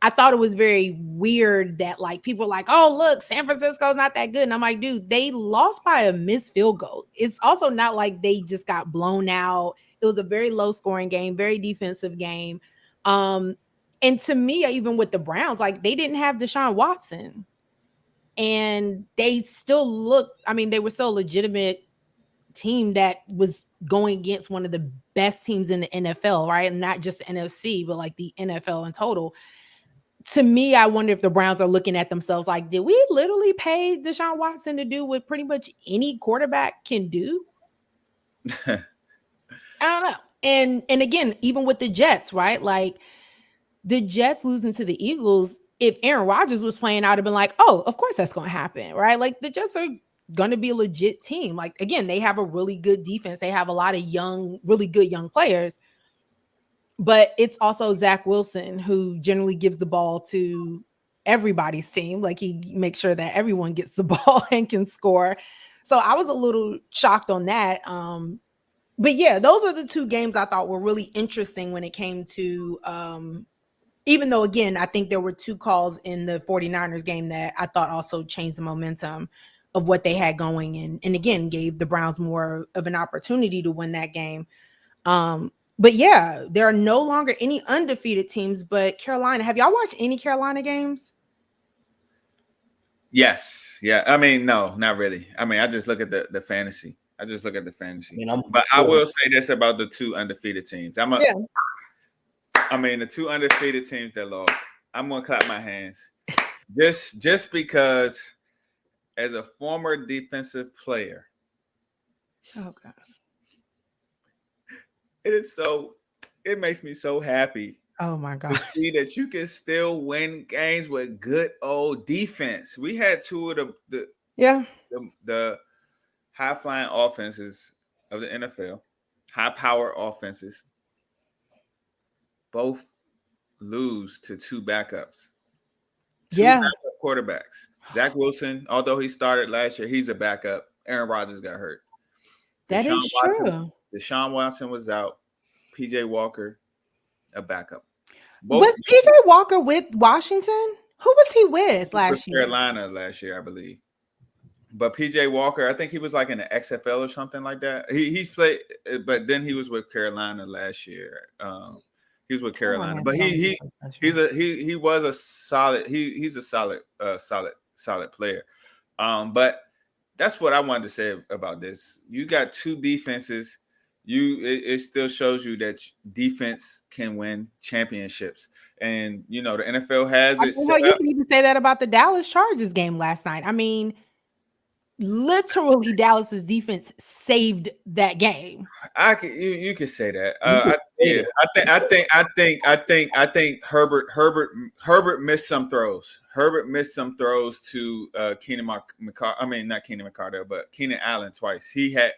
I thought it was very weird that like people were like, oh, look, San Francisco's not that good. And I'm like, dude, they lost by a missed field goal. It's also not like they just got blown out. It was a very low scoring game, very defensive game. And to me, even with the Browns, like they didn't have Deshaun Watson. And they still they were still a legitimate team that was going against one of the best teams in the NFL, right? And not just the NFC, but like the NFL in total. To me, I wonder if the Browns are looking at themselves like, did we literally pay Deshaun Watson to do what pretty much any quarterback can do? I don't know. And again, even with the Jets, right? Like the Jets losing to the Eagles, if Aaron Rodgers was playing, I would have been like, oh, of course that's going to happen, right? Like the Jets are going to be a legit team. Like, again, they have a really good defense. They have a lot of really good young players. But it's also Zach Wilson who generally gives the ball to everybody's team. Like he makes sure that everyone gets the ball and can score. So I was a little shocked on that. But yeah, those are the two games I thought were really interesting when it came to, even though, again, I think there were two calls in the 49ers game that I thought also changed the momentum of what they had going and again, gave the Browns more of an opportunity to win that game. But yeah, there are no longer any undefeated teams, but Carolina. Have y'all watched any Carolina games? Yes. Yeah. I mean, no, not really. I mean, I just look at the fantasy. I will say this about the two undefeated teams. The two undefeated teams that lost, I'm going to clap my hands. Just because as a former defensive player. Oh, gosh. It makes me so happy. Oh my God. To see that you can still win games with good old defense. We had two of the high flying offenses of the NFL, high power offenses, both lose to two backups. Two backup quarterbacks. Zach Wilson, although he started last year, he's a backup. Aaron Rodgers got hurt. That is true. Deshaun Watson was out. PJ Walker, a backup. Was PJ Walker with Washington? Who was he with last year? Carolina last year, I believe. But PJ Walker, I think he was like in the XFL or something like that. He's played, but then he was with Carolina last year. He was with Carolina, but he's a solid player. But that's what I wanted to say about this. You got two defenses. It still shows you that defense can win championships, and the NFL has it. You can even say that about the Dallas Chargers game last night. I mean, literally, Dallas's defense saved that game. You could say that. I think Herbert missed some throws. Herbert missed some throws to Keenan McCardell, but Keenan Allen twice. He had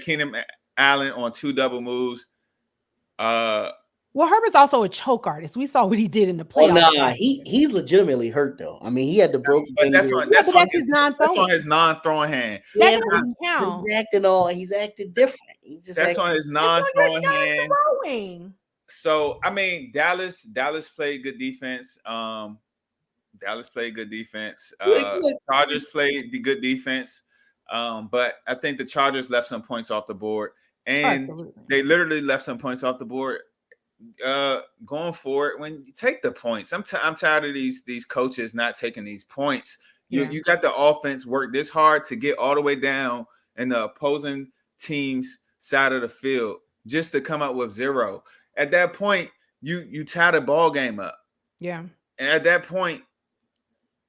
Keenan Allen on two double moves. Well, Herbert's also a choke artist. We saw what he did in the playoffs. Oh, nah, he's legitimately hurt though. I mean, he had the broken. But that's on his non-throwing hand. Yeah, he's acting different. That's on his non-throwing hand. So I mean, Dallas played good defense. Chargers played the good defense. But I think the Chargers left some points off the board, and they literally left some points off the board. Going forward, when you take the points, I'm tired of these coaches not taking these points. You got the offense work this hard to get all the way down in the opposing team's side of the field just to come up with zero. At that point, you tie the ball game up. Yeah, and at that point,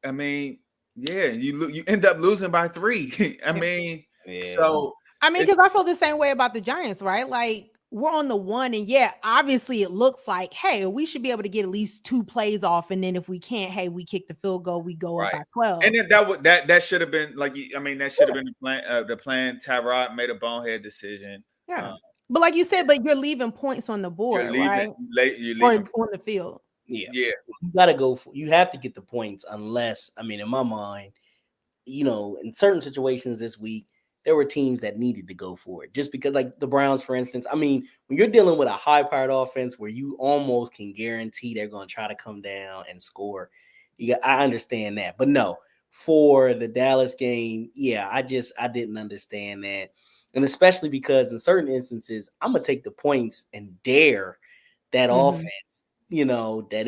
I mean. Yeah, you end up losing by 3. I mean, because I feel the same way about the Giants, right? Like we're on the 1, and obviously it looks like, hey, we should be able to get at least 2 plays off, and then if we can't, hey, we kick the field goal, we go up by 12. And then that should have been that should have been the plan. The plan. Tyrod made a bonehead decision. Yeah, but like you said, you're leaving points on the board, right? You're leaving on the field. Yeah. You gotta go. You have to get the points, unless in my mind, in certain situations this week, there were teams that needed to go for it. Just because, like the Browns, for instance, I mean, when you're dealing with a high-powered offense where you almost can guarantee they're going to try to come down and score, I understand that. But no, for the Dallas game, yeah, I didn't understand that. And especially because in certain instances, I'm going to take the points and dare that offense, that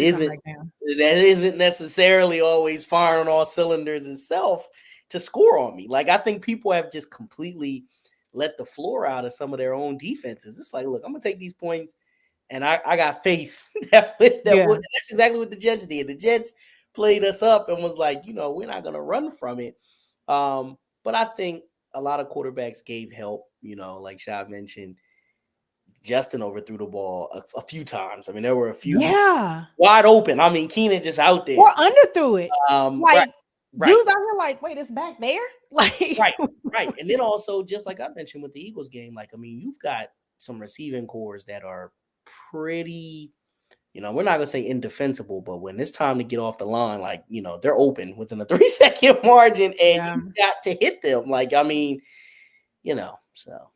isn't necessarily always firing on all cylinders itself to score on me. Like, I think people have just completely let the floor out of some of their own defenses. It's like, look, I'm gonna take these points, and I got faith that's exactly what the Jets did. The Jets played us up and was like, we're not gonna run from it. But I think a lot of quarterbacks gave help. Like Sha mentioned, Justin overthrew the ball a few times. I mean, there were a few wide open. I mean, Keenan just out there. Or underthrew it. Right. Dudes out here like, wait, it's back there? Like, right. And then also, just like I mentioned with the Eagles game, like, I mean, you've got some receiving cores that are pretty, we're not going to say indefensible, but when it's time to get off the line, like, they're open within a 3-second margin and you got to hit them. Like, I mean, so.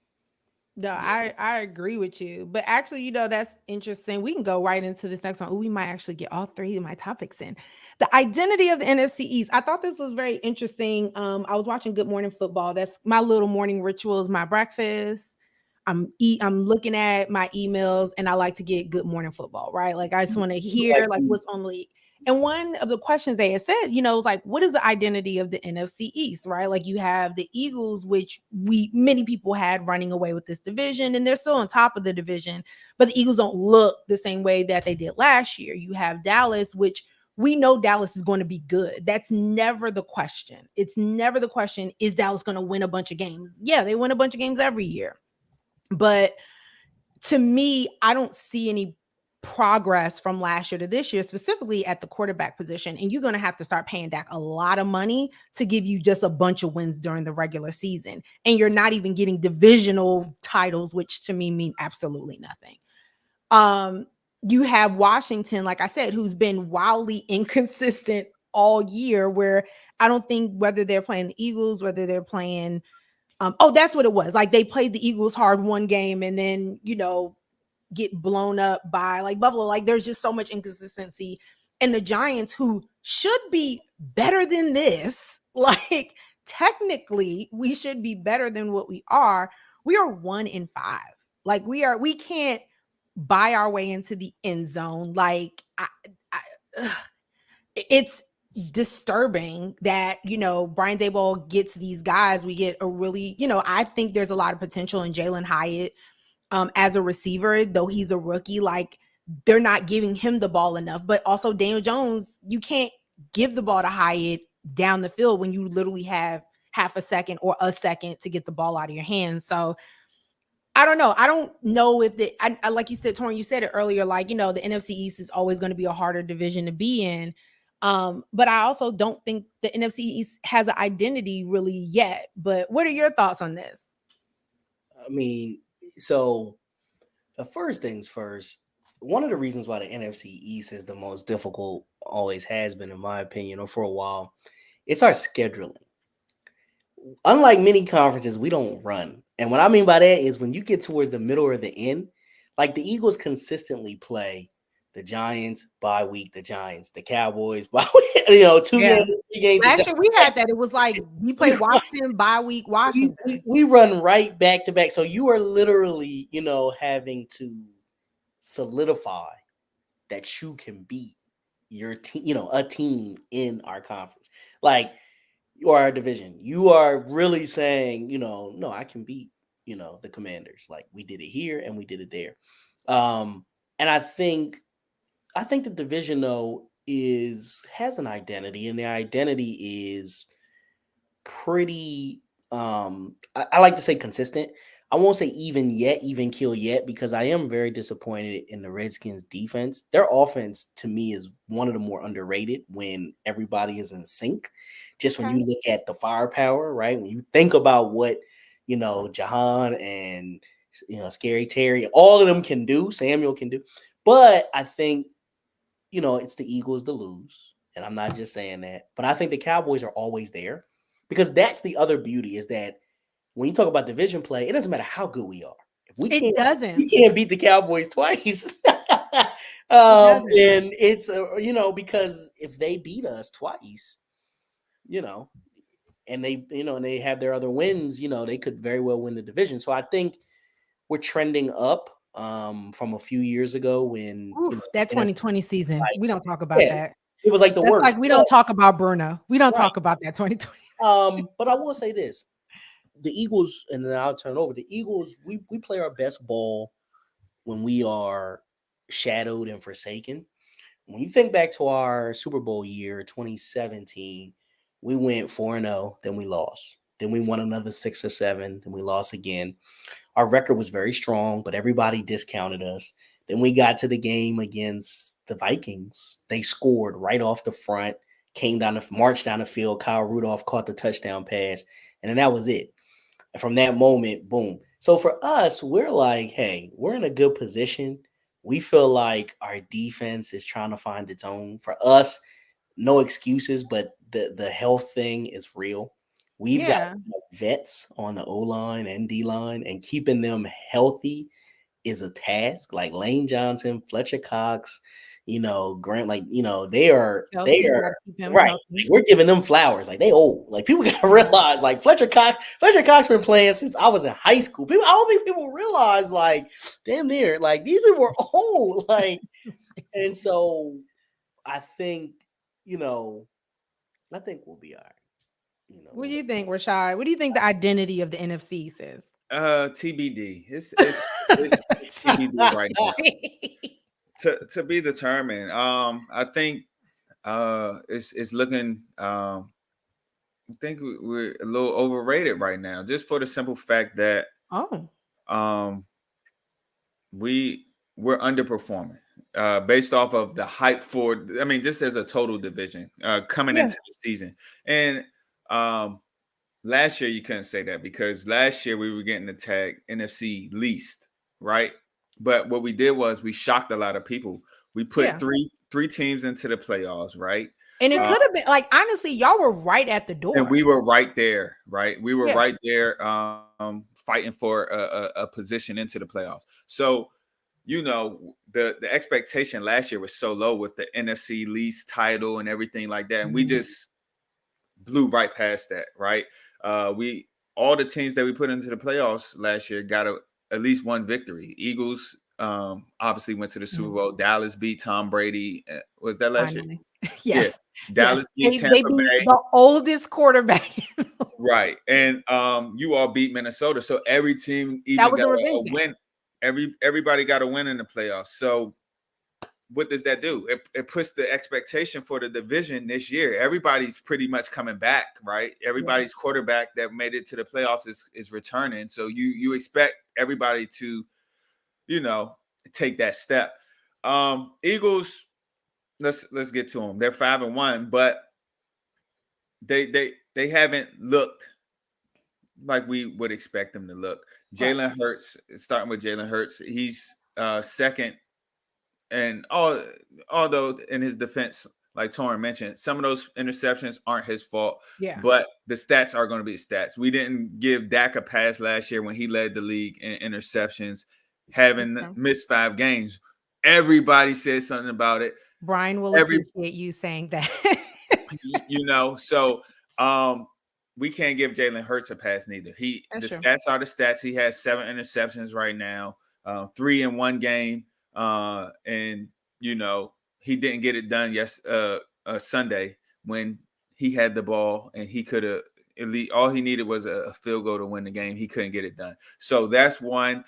No, I agree with you. But actually, that's interesting. We can go right into this next one. We might actually get all three of my topics in. The identity of the NFC East. I thought this was very interesting. I was watching Good Morning Football. That's my little morning ritual, is my breakfast. I'm looking at my emails and I like to get Good Morning Football, right? Like, I just want to hear like what's on the league. And one of the questions they had said, was like, what is the identity of the NFC East, right? Like, you have the Eagles, which many people had running away with this division, and they're still on top of the division, but the Eagles don't look the same way that they did last year. You have Dallas, which we know Dallas is going to be good. That's never the question. It's never the question, is Dallas going to win a bunch of games? Yeah, they win a bunch of games every year. But to me, I don't see any progress from last year to this year, specifically at the quarterback position. And you're going to have to start paying Dak a lot of money to give you just a bunch of wins during the regular season. And you're not even getting divisional titles, which to me mean absolutely nothing. You have Washington, like I said, who's been wildly inconsistent all year, where I don't think whether they're playing the Eagles, whether they're playing, that's what it was. Like, they played the Eagles hard one game and then, get blown up by like Buffalo. Like, there's just so much inconsistency. And the Giants, who should be better than this, like, technically we should be better than what we are. We are 1-5. Like, we can't buy our way into the end zone. Like, it's disturbing that, Brian Daboll gets these guys. We get a really, I think there's a lot of potential in Jalen Hyatt. As a receiver, though he's a rookie, like, they're not giving him the ball enough. But also Daniel Jones, you can't give the ball to Hyatt down the field when you literally have half a second or a second to get the ball out of your hands. So I don't know. I don't know if I like you said, Torren, you said it earlier, like, the NFC East is always going to be a harder division to be in. But I also don't think the NFC East has an identity really yet. But what are your thoughts on this? I mean, so the first things first, one of the reasons why the NFC East is the most difficult, always has been, in my opinion, or for a while, it's our scheduling. Unlike many conferences, we don't run. And what I mean by that is when you get towards the middle or the end, like the Eagles consistently play the Giants bye week, the Giants, the Cowboys bye week, 2 games, 3 games. Last year we had that. It was like we played Washington bye week, Washington. We run right back to back. So you are literally, having to solidify that you can beat your team, a team in our conference, like, or our division. You are really saying, no, I can beat, the Commanders. Like, we did it here and we did it there. And I think the division, though, has an identity, and the identity is pretty, I like to say consistent. I won't say even kill yet, because I am very disappointed in the Redskins defense. Their offense, to me, is one of the more underrated when everybody is in sync. Just when you look at the firepower, right? When you think about what, Jahan and, Scary Terry, all of them can do, Samuel can do. But I think, it's the Eagles to lose. And I'm not just saying that. But I think the Cowboys are always there. because that's the other beauty is that when you talk about division play, it doesn't matter how good we are. If we can't beat the Cowboys twice. And it's because if they beat us twice, and they have their other wins, they could very well win the division. So I think we're trending up from a few years ago when that 2020 season. We don't talk about that. It was like the worst. Like we don't talk about Bruno. We don't talk about that 2020. But I will say this. The Eagles, and then I'll turn over. The Eagles, we play our best ball when we are shadowed and forsaken. When you think back to our Super Bowl year, 2017, we went 4-0, then we lost. Then we won another 6 or 7, then we lost again. Our record was very strong, but everybody discounted us. Then we got to the game against the Vikings. They scored right off the front, marched down the field. Kyle Rudolph caught the touchdown pass, and then that was it. And from that moment, boom. So for us, we're like, hey, we're in a good position. We feel like our defense is trying to find its own. For us, no excuses, but the health thing is real. We've got vets on the O-line and D-line, and keeping them healthy is a task. Like Lane Johnson, Fletcher Cox, Grant, they are right. Like, we're giving them flowers. Like they old. Like people gotta realize, like Fletcher Cox been playing since I was in high school. I don't think people realize, like, damn near, like these people are old. Like, and so I think, I think we'll be all right. What do you think, Rashad? What do you think the identity of the NFC is? TBD. It's TBD right now. To be determined. I think it's looking. I think we're a little overrated right now, just for the simple fact that we're underperforming based off of the hype for. I mean, just as a total division coming into the season, and last year you couldn't say that because last year we were getting the tag NFC Least, right? But what we did was we shocked a lot of people. We put three teams into the playoffs, right? And it could have been like, honestly, y'all were right at the door. And we were right there, right? We were right there fighting for a position into the playoffs. So, the expectation last year was so low with the NFC Least title and everything like that. And we just blew right past that, right? All the teams that we put into the playoffs last year got at least one victory. Eagles obviously went to the Super Bowl. Dallas beat Tom Brady. Was that last year? Yes. Yeah. Dallas beat Tampa Bay. The oldest quarterback. Right. And you all beat Minnesota. So every team even got a win. Everybody got a win in the playoffs. So what does that do? It puts the expectation for the division this year. Everybody's pretty much coming back, right? Everybody's quarterback that made it to the playoffs is returning. So you expect everybody to, take that step. Eagles, let's get to them. They're 5-1, but they haven't looked like we would expect them to look. Jalen Hurts, starting with Jalen Hurts, he's second. And although in his defense, like Torren mentioned, some of those interceptions aren't his fault. Yeah. But the stats are going to be stats. We didn't give Dak a pass last year when he led the league in interceptions, having missed 5 games. Everybody said something about it. Brian will appreciate you saying that. So we can't give Jalen Hurts a pass neither. Stats are the stats. He has 7 interceptions right now, 3 in one game. And he didn't get it done Sunday when he had the ball and he could have at least all he needed was a field goal to win the game. He couldn't get it done. So that's one.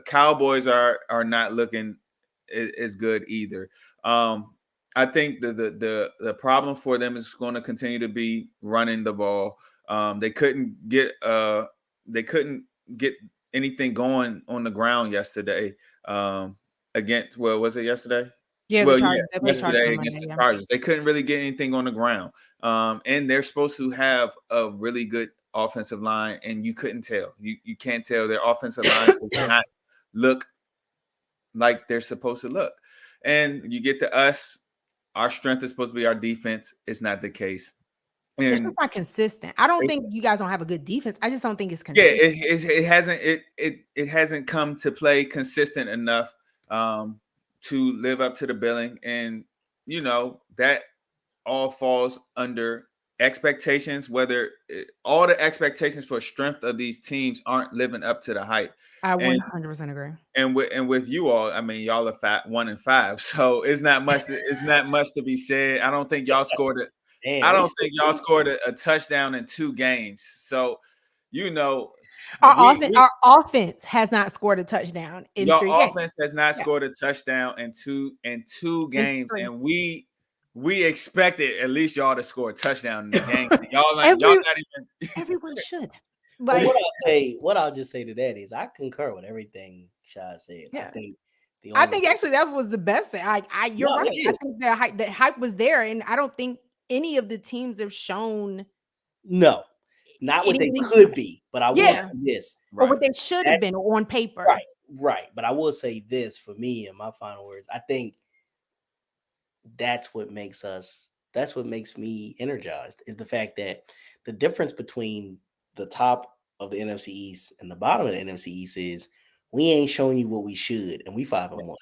Cowboys are not looking as good either. I think the problem for them is going to continue to be running the ball. They couldn't get anything going on the ground yesterday. Was it yesterday? Yeah, yesterday against the Chargers. They couldn't really get anything on the ground. And they're supposed to have a really good offensive line, and you couldn't tell. You can't tell. Their offensive line does not look like they're supposed to look. And you get to us, our strength is supposed to be our defense. It's not the case. It's And just not consistent. I don't think you guys don't have a good defense. I just don't think it's yeah, consistent. it hasn't come to play consistent enough to live up to the billing, and that all falls under expectations. Whether all the expectations for strength of these teams aren't living up to the hype, I and 100% agree. with you all, I mean, y'all are 1-5, so it's not much. It's not much to be said. I don't think y'all scored it. Damn, I don't think y'all scored a touchdown in 2 games. So, Our offense has not scored a touchdown in your 3 games. offense has not Yeah. scored a touchdown in two games, 3. and we expected at least y'all to score a touchdown in the game. Y'all not even. Everyone should. But what I'll just say to that is I concur with everything Shad said. Yeah. I think actually that was the best thing. You're right. I think the hype was there, and I don't think any of the teams have shown not what they could be, but I will say this. Or what they should have been on paper. Right. But I will say this for me and my final words. I think that's what makes me energized is the fact that the difference between the top of the NFC East and the bottom of the NFC East is we ain't showing you what we should, and we 5-1.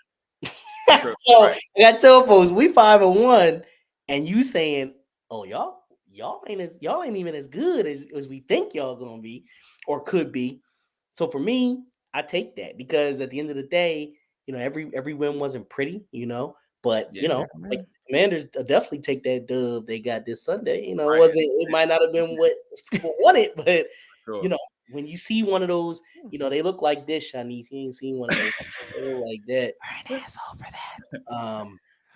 So I got to tell folks we 5-1, and you saying, "Oh, y'all ain't even as good as we think y'all gonna be or could be." So for me, I take that because at the end of the day, every win wasn't pretty, but like Commanders definitely take that dub they got this Sunday. It might not have been what people wanted, but when you see one of those, they look like this, Sha'Niece. You ain't seen one of those like that. We're an asshole for that.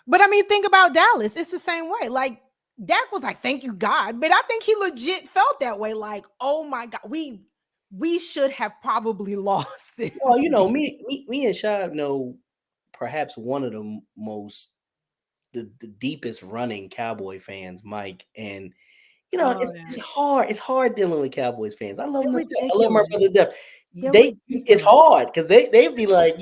But I mean, think about Dallas. It's the same way. Like Dak was like, "Thank you, God," but I think he legit felt that way. Like, "Oh my God, we should have probably lost this." Well, me and Shad know perhaps one of the most the deepest running Cowboy fans, Mike, and it's hard. It's hard dealing with Cowboys fans. I love them. I love my brother to death. It's hard because they be like,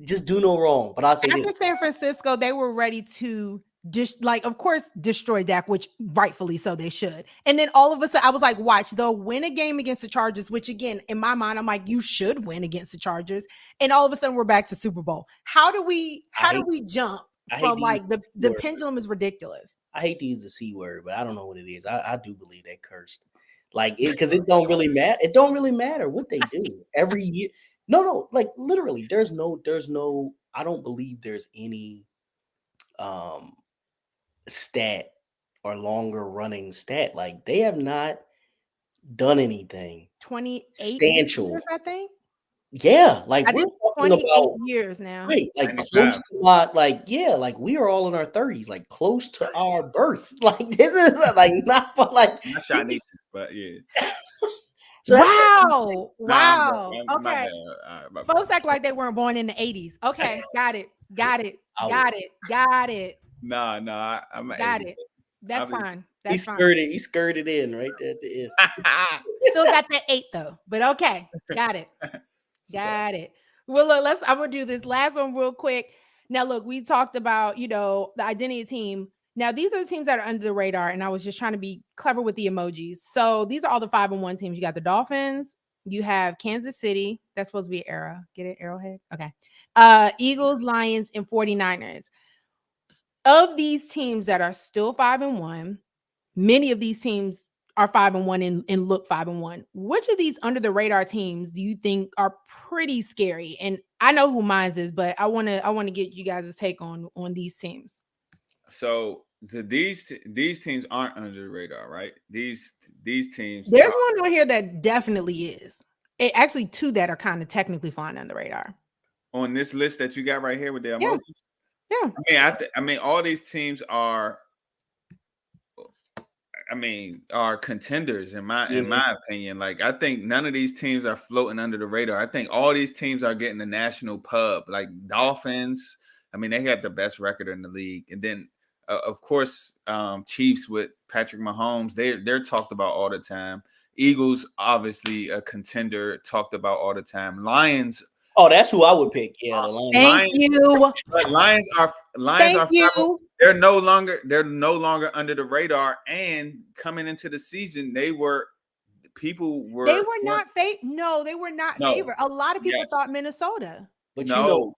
just do no wrong. But I'll say after San Francisco, they were ready to of course, destroy Dak, which rightfully so they should. And then all of a sudden, I was like, watch, they'll win a game against the Chargers, which again, in my mind, I'm like, you should win against the Chargers. And all of a sudden, we're back to Super Bowl. How do we jump from like the pendulum is ridiculous? I hate to use the C word, but I don't know what it is. I do believe that cursed. Like because it don't really matter. It don't really matter what they do every year. No, like literally, there's no, I don't believe there's any stat or longer running stat. Like they have not done anything 28 substantial. Years, I think. Yeah, like we're talking 28 about years now. Right, like close to like we are all in our 30s, like close to our birth. Like this is like not for like not Sha'Niece, but yeah. So wow. Okay. Folks act like they weren't born in the 80s. Okay, got it. No, I'm got it. That's fine. He skirted in right there at the end. Still got that 8 though, but okay, got it. Got it. Well, look, I'm gonna do this last one real quick. Now, look, we talked about the identity team. Now, these are the teams that are under the radar, and I was just trying to be clever with the emojis. So these are all the 5-1 teams. You got the Dolphins, you have Kansas City. That's supposed to be Arrow. Get it, Arrowhead? Okay. Eagles, Lions, and 49ers. Of these teams that are still 5-1, many of these teams are 5-1 and look 5-1. Which of these under the radar teams do you think are pretty scary? And I know who mine is, but I want to get you guys' take on these teams. So these teams aren't under the radar, right? These teams. There's one on here that definitely is. Actually, 2 that are kind of technically flying under the radar. On this list that you got right here with the emojis? Yeah. I mean, all these teams are contenders in my opinion. Like I think none of these teams are floating under the radar. I think all these teams are getting the national pub. Like Dolphins, I mean, they have the best record in the league, and then of course, Chiefs with Patrick Mahomes. They're talked about all the time. Eagles, obviously a contender, talked about all the time. Lions Oh, that's who I would pick. Yeah, the Lions. Thank you. But Lions are Thank you. they're no longer under the radar. And coming into the season, people were They were not no, they were not No. favored. A lot of people Yes. thought Minnesota. But no.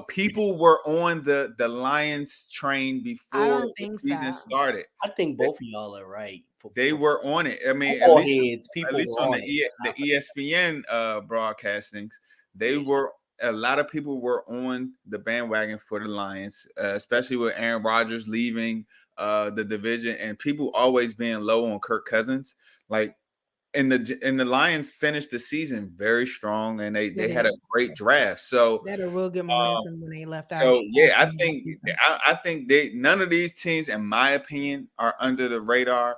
People were on the Lions train before the think season so. started. I think both of y'all are right. They were on it. I mean, football at least heads, people were on on the ESPN broadcastings, a lot of people were on the bandwagon for the Lions, especially with Aaron Rodgers leaving the division and people always being low on Kirk Cousins. Like, and the Lions finished the season very strong, and they had a great draft. So they had a real good momentum when they left out. So yeah, I think none of these teams, in my opinion, are under the radar.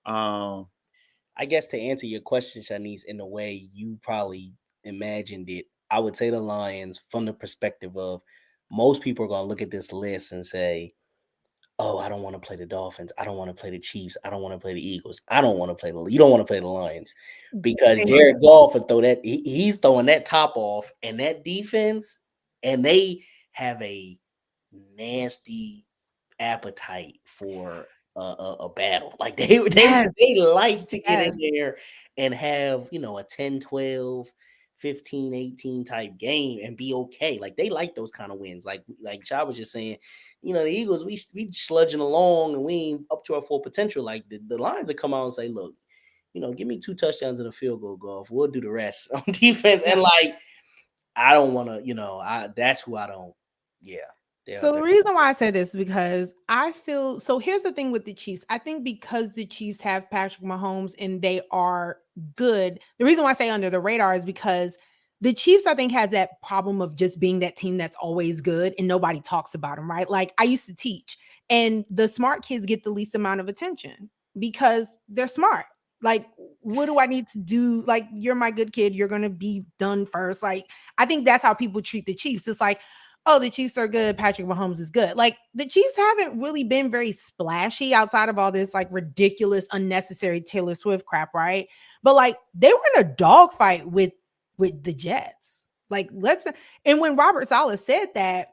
I guess to answer your question, Sha'Niece, in the way you probably imagined it, I would say the Lions from the perspective of most people are going to look at this list and say, oh, I don't want to play the Dolphins. I don't want to play the Chiefs. I don't want to play the Eagles. You don't want to play the Lions because Jared Goff would throw that. He's throwing that top off and that defense, and they have a nasty appetite for a battle. Like they like to get in there and have, a 10, 12, 15, 18 type game and be okay. Like they like those kind of wins. Like Chad was just saying, the Eagles, we sludging along and we ain't up to our full potential. Like the Lions would come out and say, look, give me 2 touchdowns and a field goal, Golf. We'll do the rest on defense. And I don't want to, that's who I don't. Yeah. So the reason why I said this is because I feel so. Here's the thing with the Chiefs. I think because the Chiefs have Patrick Mahomes and they are good. The reason why I say under the radar is because the Chiefs, I think, have that problem of just being that team that's always good and nobody talks about them, right? Like I used to teach, and the smart kids get the least amount of attention because they're smart. Like, what do I need to do? Like, you're my good kid. You're going to be done first. Like, I think that's how people treat the Chiefs. It's like, oh, the Chiefs are good. Patrick Mahomes is good. Like the Chiefs haven't really been very splashy outside of all this like ridiculous, unnecessary Taylor Swift crap, right? But like they were in a dogfight with the Jets. Like and when Robert Saleh said that,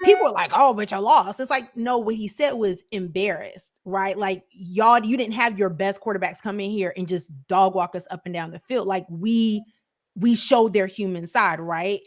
people were like, oh, but you lost. It's like, no, what he said was embarrassed, right? Like y'all, you didn't have your best quarterbacks come in here and just dog walk us up and down the field. Like we showed their human side, right?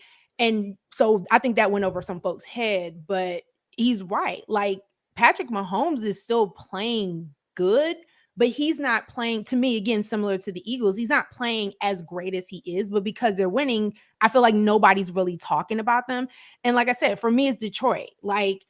And so I think that went over some folks' head, but he's right. Like Patrick Mahomes is still playing good, but he's not playing, to me, again, similar to the Eagles, he's not playing as great as he is, but because they're winning, I feel like nobody's really talking about them. And like I said, for me, it's Detroit. Like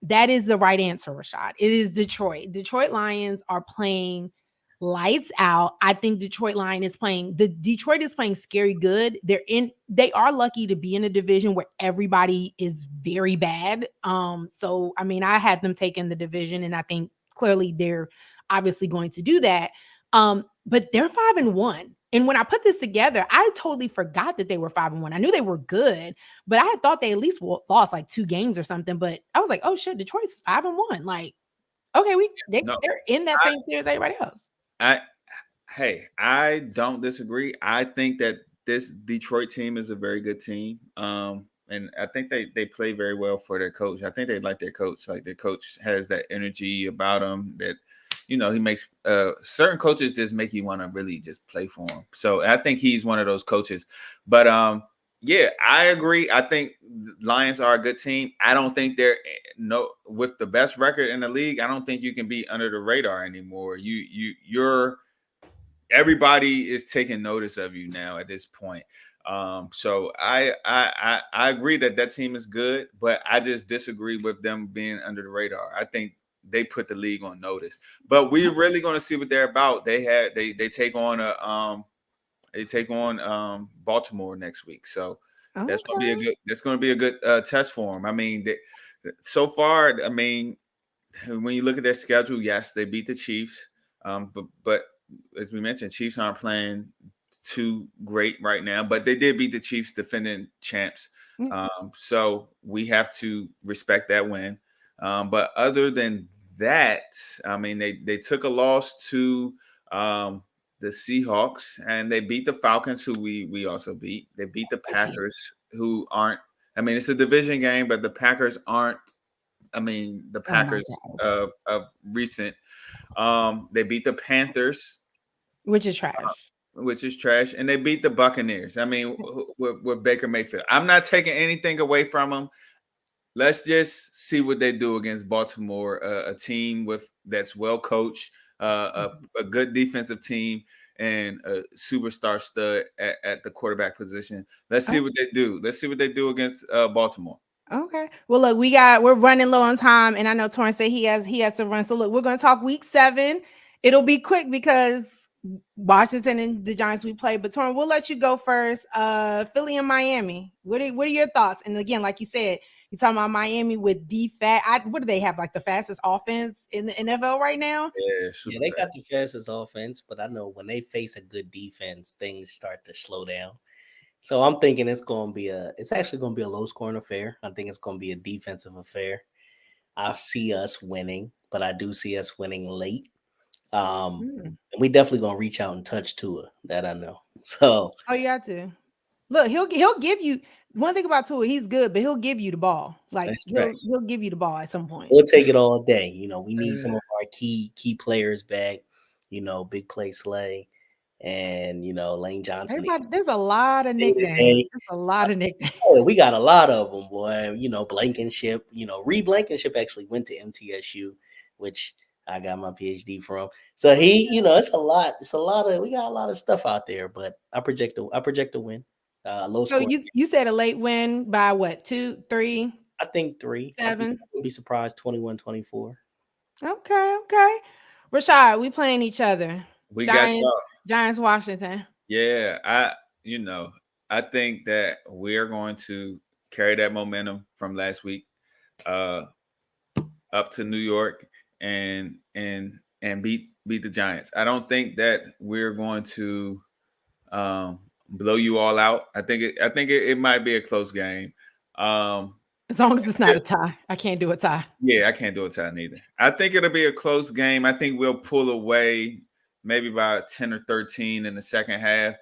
that is the right answer, Rashad. It is Detroit. Detroit Lions are playing lights out. I think Detroit is playing scary good. They are lucky to be in a division where everybody is very bad. So I mean, I had them taking the division, and I think clearly they're obviously going to do that. But they're 5-1. And when I put this together, I totally forgot that they were 5-1. I knew they were good, but I had thought they at least lost like 2 games or something. But I was like, oh shit, Detroit's 5-1. Like, okay, they're in that same tier as everybody else. I don't disagree. I think that this Detroit team is a very good team. And I think they play very well for their coach. I think they like their coach. Like their coach has that energy about him that, he makes certain coaches just make you want to really just play for him. So I think he's one of those coaches. But yeah, I agree. I think Lions are a good team. I don't think they're with the best record in the league. I don't think you can be under the radar anymore. You're everybody is taking notice of you now at this point. So I agree that team is good, but I just disagree with them being under the radar. I think they put the league on notice, but we're really going to see what they're about. They take on Baltimore next week, so that's going to be a good test for them. I mean, so far, I mean, when you look at their schedule, yes, they beat the Chiefs, but as we mentioned, Chiefs aren't playing too great right now, but they did beat the Chiefs, defending champs. So we have to respect that win. But other than that, I mean, they took a loss to the Seahawks, and they beat the Falcons, who we also beat. They beat the Packers, who aren't. I mean, it's a division game, but the Packers aren't. I mean, the Oh my Packers gosh. of recent. They beat the Panthers, Which is trash. which is trash, and they beat the Buccaneers. I mean, with Baker Mayfield. I'm not taking anything away from them. Let's just see what they do against Baltimore, a team that's well coached, a good defensive team, and a superstar stud at the quarterback position. Let's see what they do. Let's see what they do against Baltimore. Okay. Well, look, we're running low on time, and I know Torren said he has to run. So look, we're going to talk week 7. It'll be quick because Washington and the Giants we play. But Torren, we'll let you go first. Philly and Miami. What are your thoughts? And again, like you said, you're talking about Miami with what do they have? Like the fastest offense in the NFL right now? Yeah, they got the fastest offense, but I know when they face a good defense, things start to slow down. So I'm thinking it's actually going to be a low scoring affair. I think it's going to be a defensive affair. I see us winning, but I do see us winning late. And we definitely going to reach out and touch Tua, that I know. So you have to. Look, he'll give you one thing about Tua, he's good, but he'll give you the ball. Like he'll give you the ball at some point. We'll take it all day. We need some of our key players back. Big play Slay. And Lane Johnson. There's a lot of nicknames. Oh, we got a lot of them, boy. Blankenship. Blankenship actually went to MTSU, which I got my PhD from. So he, it's a lot. We got a lot of stuff out there, but I project a win. Low so score. You said a late win by what? 2, 3? I think 3. 7. I would be surprised 21-24. Okay. Rashad, we playing each other. We got y'all. Giants, Washington. Yeah, I think that we're going to carry that momentum from last week up to New York and beat the Giants. I don't think that we're going to blow you all out. I think it might be a close game. As long as it's not a tie. I can't do a tie. Yeah, I can't do a tie neither. I think it'll be a close game. I think we'll pull away maybe about 10 or 13 in the second half.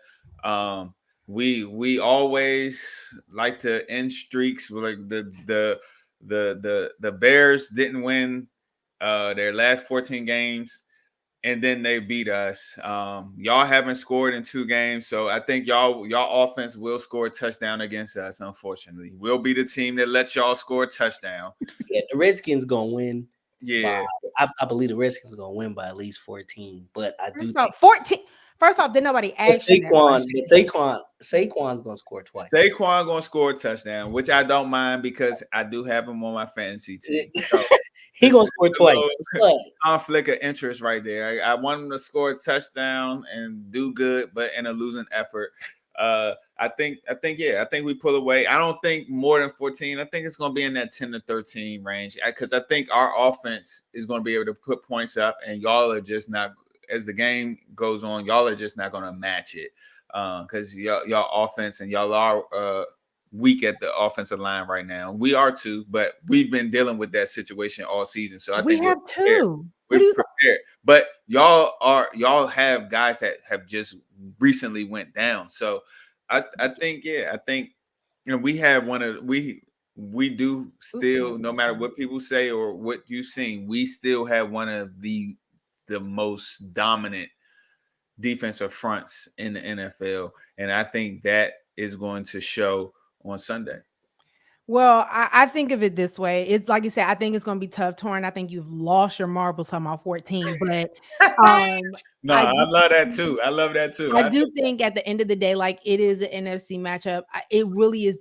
We always like to end streaks. Like the Bears didn't win their last 14 games, and then they beat us. Y'all haven't scored in 2 games, so I think y'all offense will score a touchdown against us. Unfortunately, we'll be the team that lets y'all score a touchdown. Yeah, the Redskins gonna win. Yeah, I believe the Redskins are gonna win by at least 14. But I do think 14. First off, did nobody ask Saquon's gonna score twice. Saquon gonna score a touchdown, which I don't mind because I do have him on my fantasy team. So he gonna score twice. Conflict of interest right there. I want him to score a touchdown and do good, but in a losing effort. I think we pull away. I don't think more than 14. I think it's going to be in that 10 to 13 range because I think our offense is going to be able to put points up, and y'all are just not. As the game goes on, y'all are just not going to match it because y'all offense and y'all are weak at the offensive line right now. We are too, but we've been dealing with that situation all season. So I think we have too. We're prepared, but y'all have guys that have just recently went down. So I think we have we do still, no matter what people say or what you've seen, we still have one of the most dominant defensive fronts in the NFL, and I think that is going to show on Sunday. Well, I think of it this way. It's like you said, I think it's going to be tough, Torren. I think you've lost your marbles talking about 14, but I love that too. I love that too. I do think at the end of the day, like it is an NFC matchup. It really is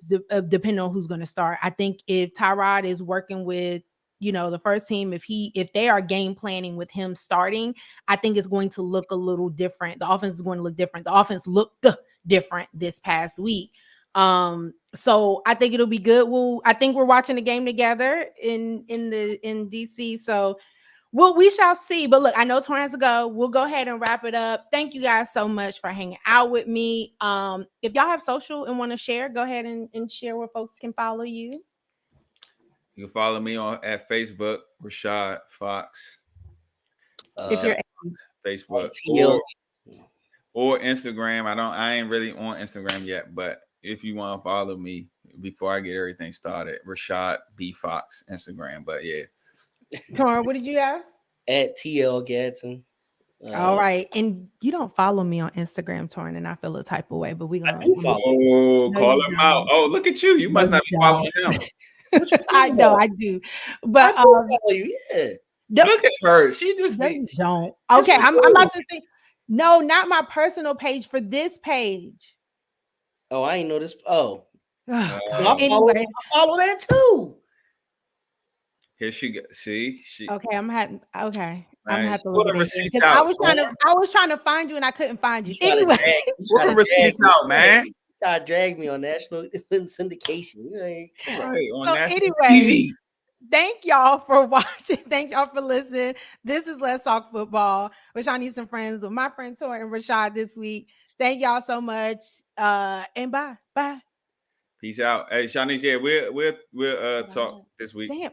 depending on who's going to start. I think if Tyrod is working with, the first team, if they are game planning with him starting, I think it's going to look a little different. The offense is going to look different. The offense looked different this past week. So I think it'll be good. I think we're watching the game together in DC. So we shall see. But look, I know Torren has to go. We'll go ahead and wrap it up. Thank you guys so much for hanging out with me. If y'all have social and want to share, go ahead and share where folks can follow you. You can follow me at Facebook, Rashad Fox. If you're Facebook. or Instagram. I ain't really on Instagram yet, but if you want to follow me before I get everything started, Rashad B Fox Instagram. But yeah, Torren, what did you have? At TL Gadsden. All right, and you don't follow me on Instagram, Torren, and I feel a type of way, but we I gonna do follow. oh, No, call you him don't. out. Oh, look at you. You must No, not you be following him. I know I do, but I do follow you. Yeah. Look at her. She just no, be. you don't. Yes, Okay, I I'm do. about to say no, not my personal page, for this page. Oh, I ain't know this. Oh, Oh, I God. follow, Anyway, I follow that too. Here she go. See, she. okay, I'm gonna Man, have to look pull at the it receipts because out. I was trying to find you and I couldn't find you. You try to Anyway, drag, Pull the receipts out, man. You try to drag me on national syndication. Come on. Right on so national anyway, TV. thank y'all for watching. Thank y'all for listening. This is Let's Talk Football with Sha'Niece and friends with my friend Torren and Rashad this week. Thank y'all so much. And bye. Peace out. Hey, Sha'Niece, yeah, we'll talk this week. Damn.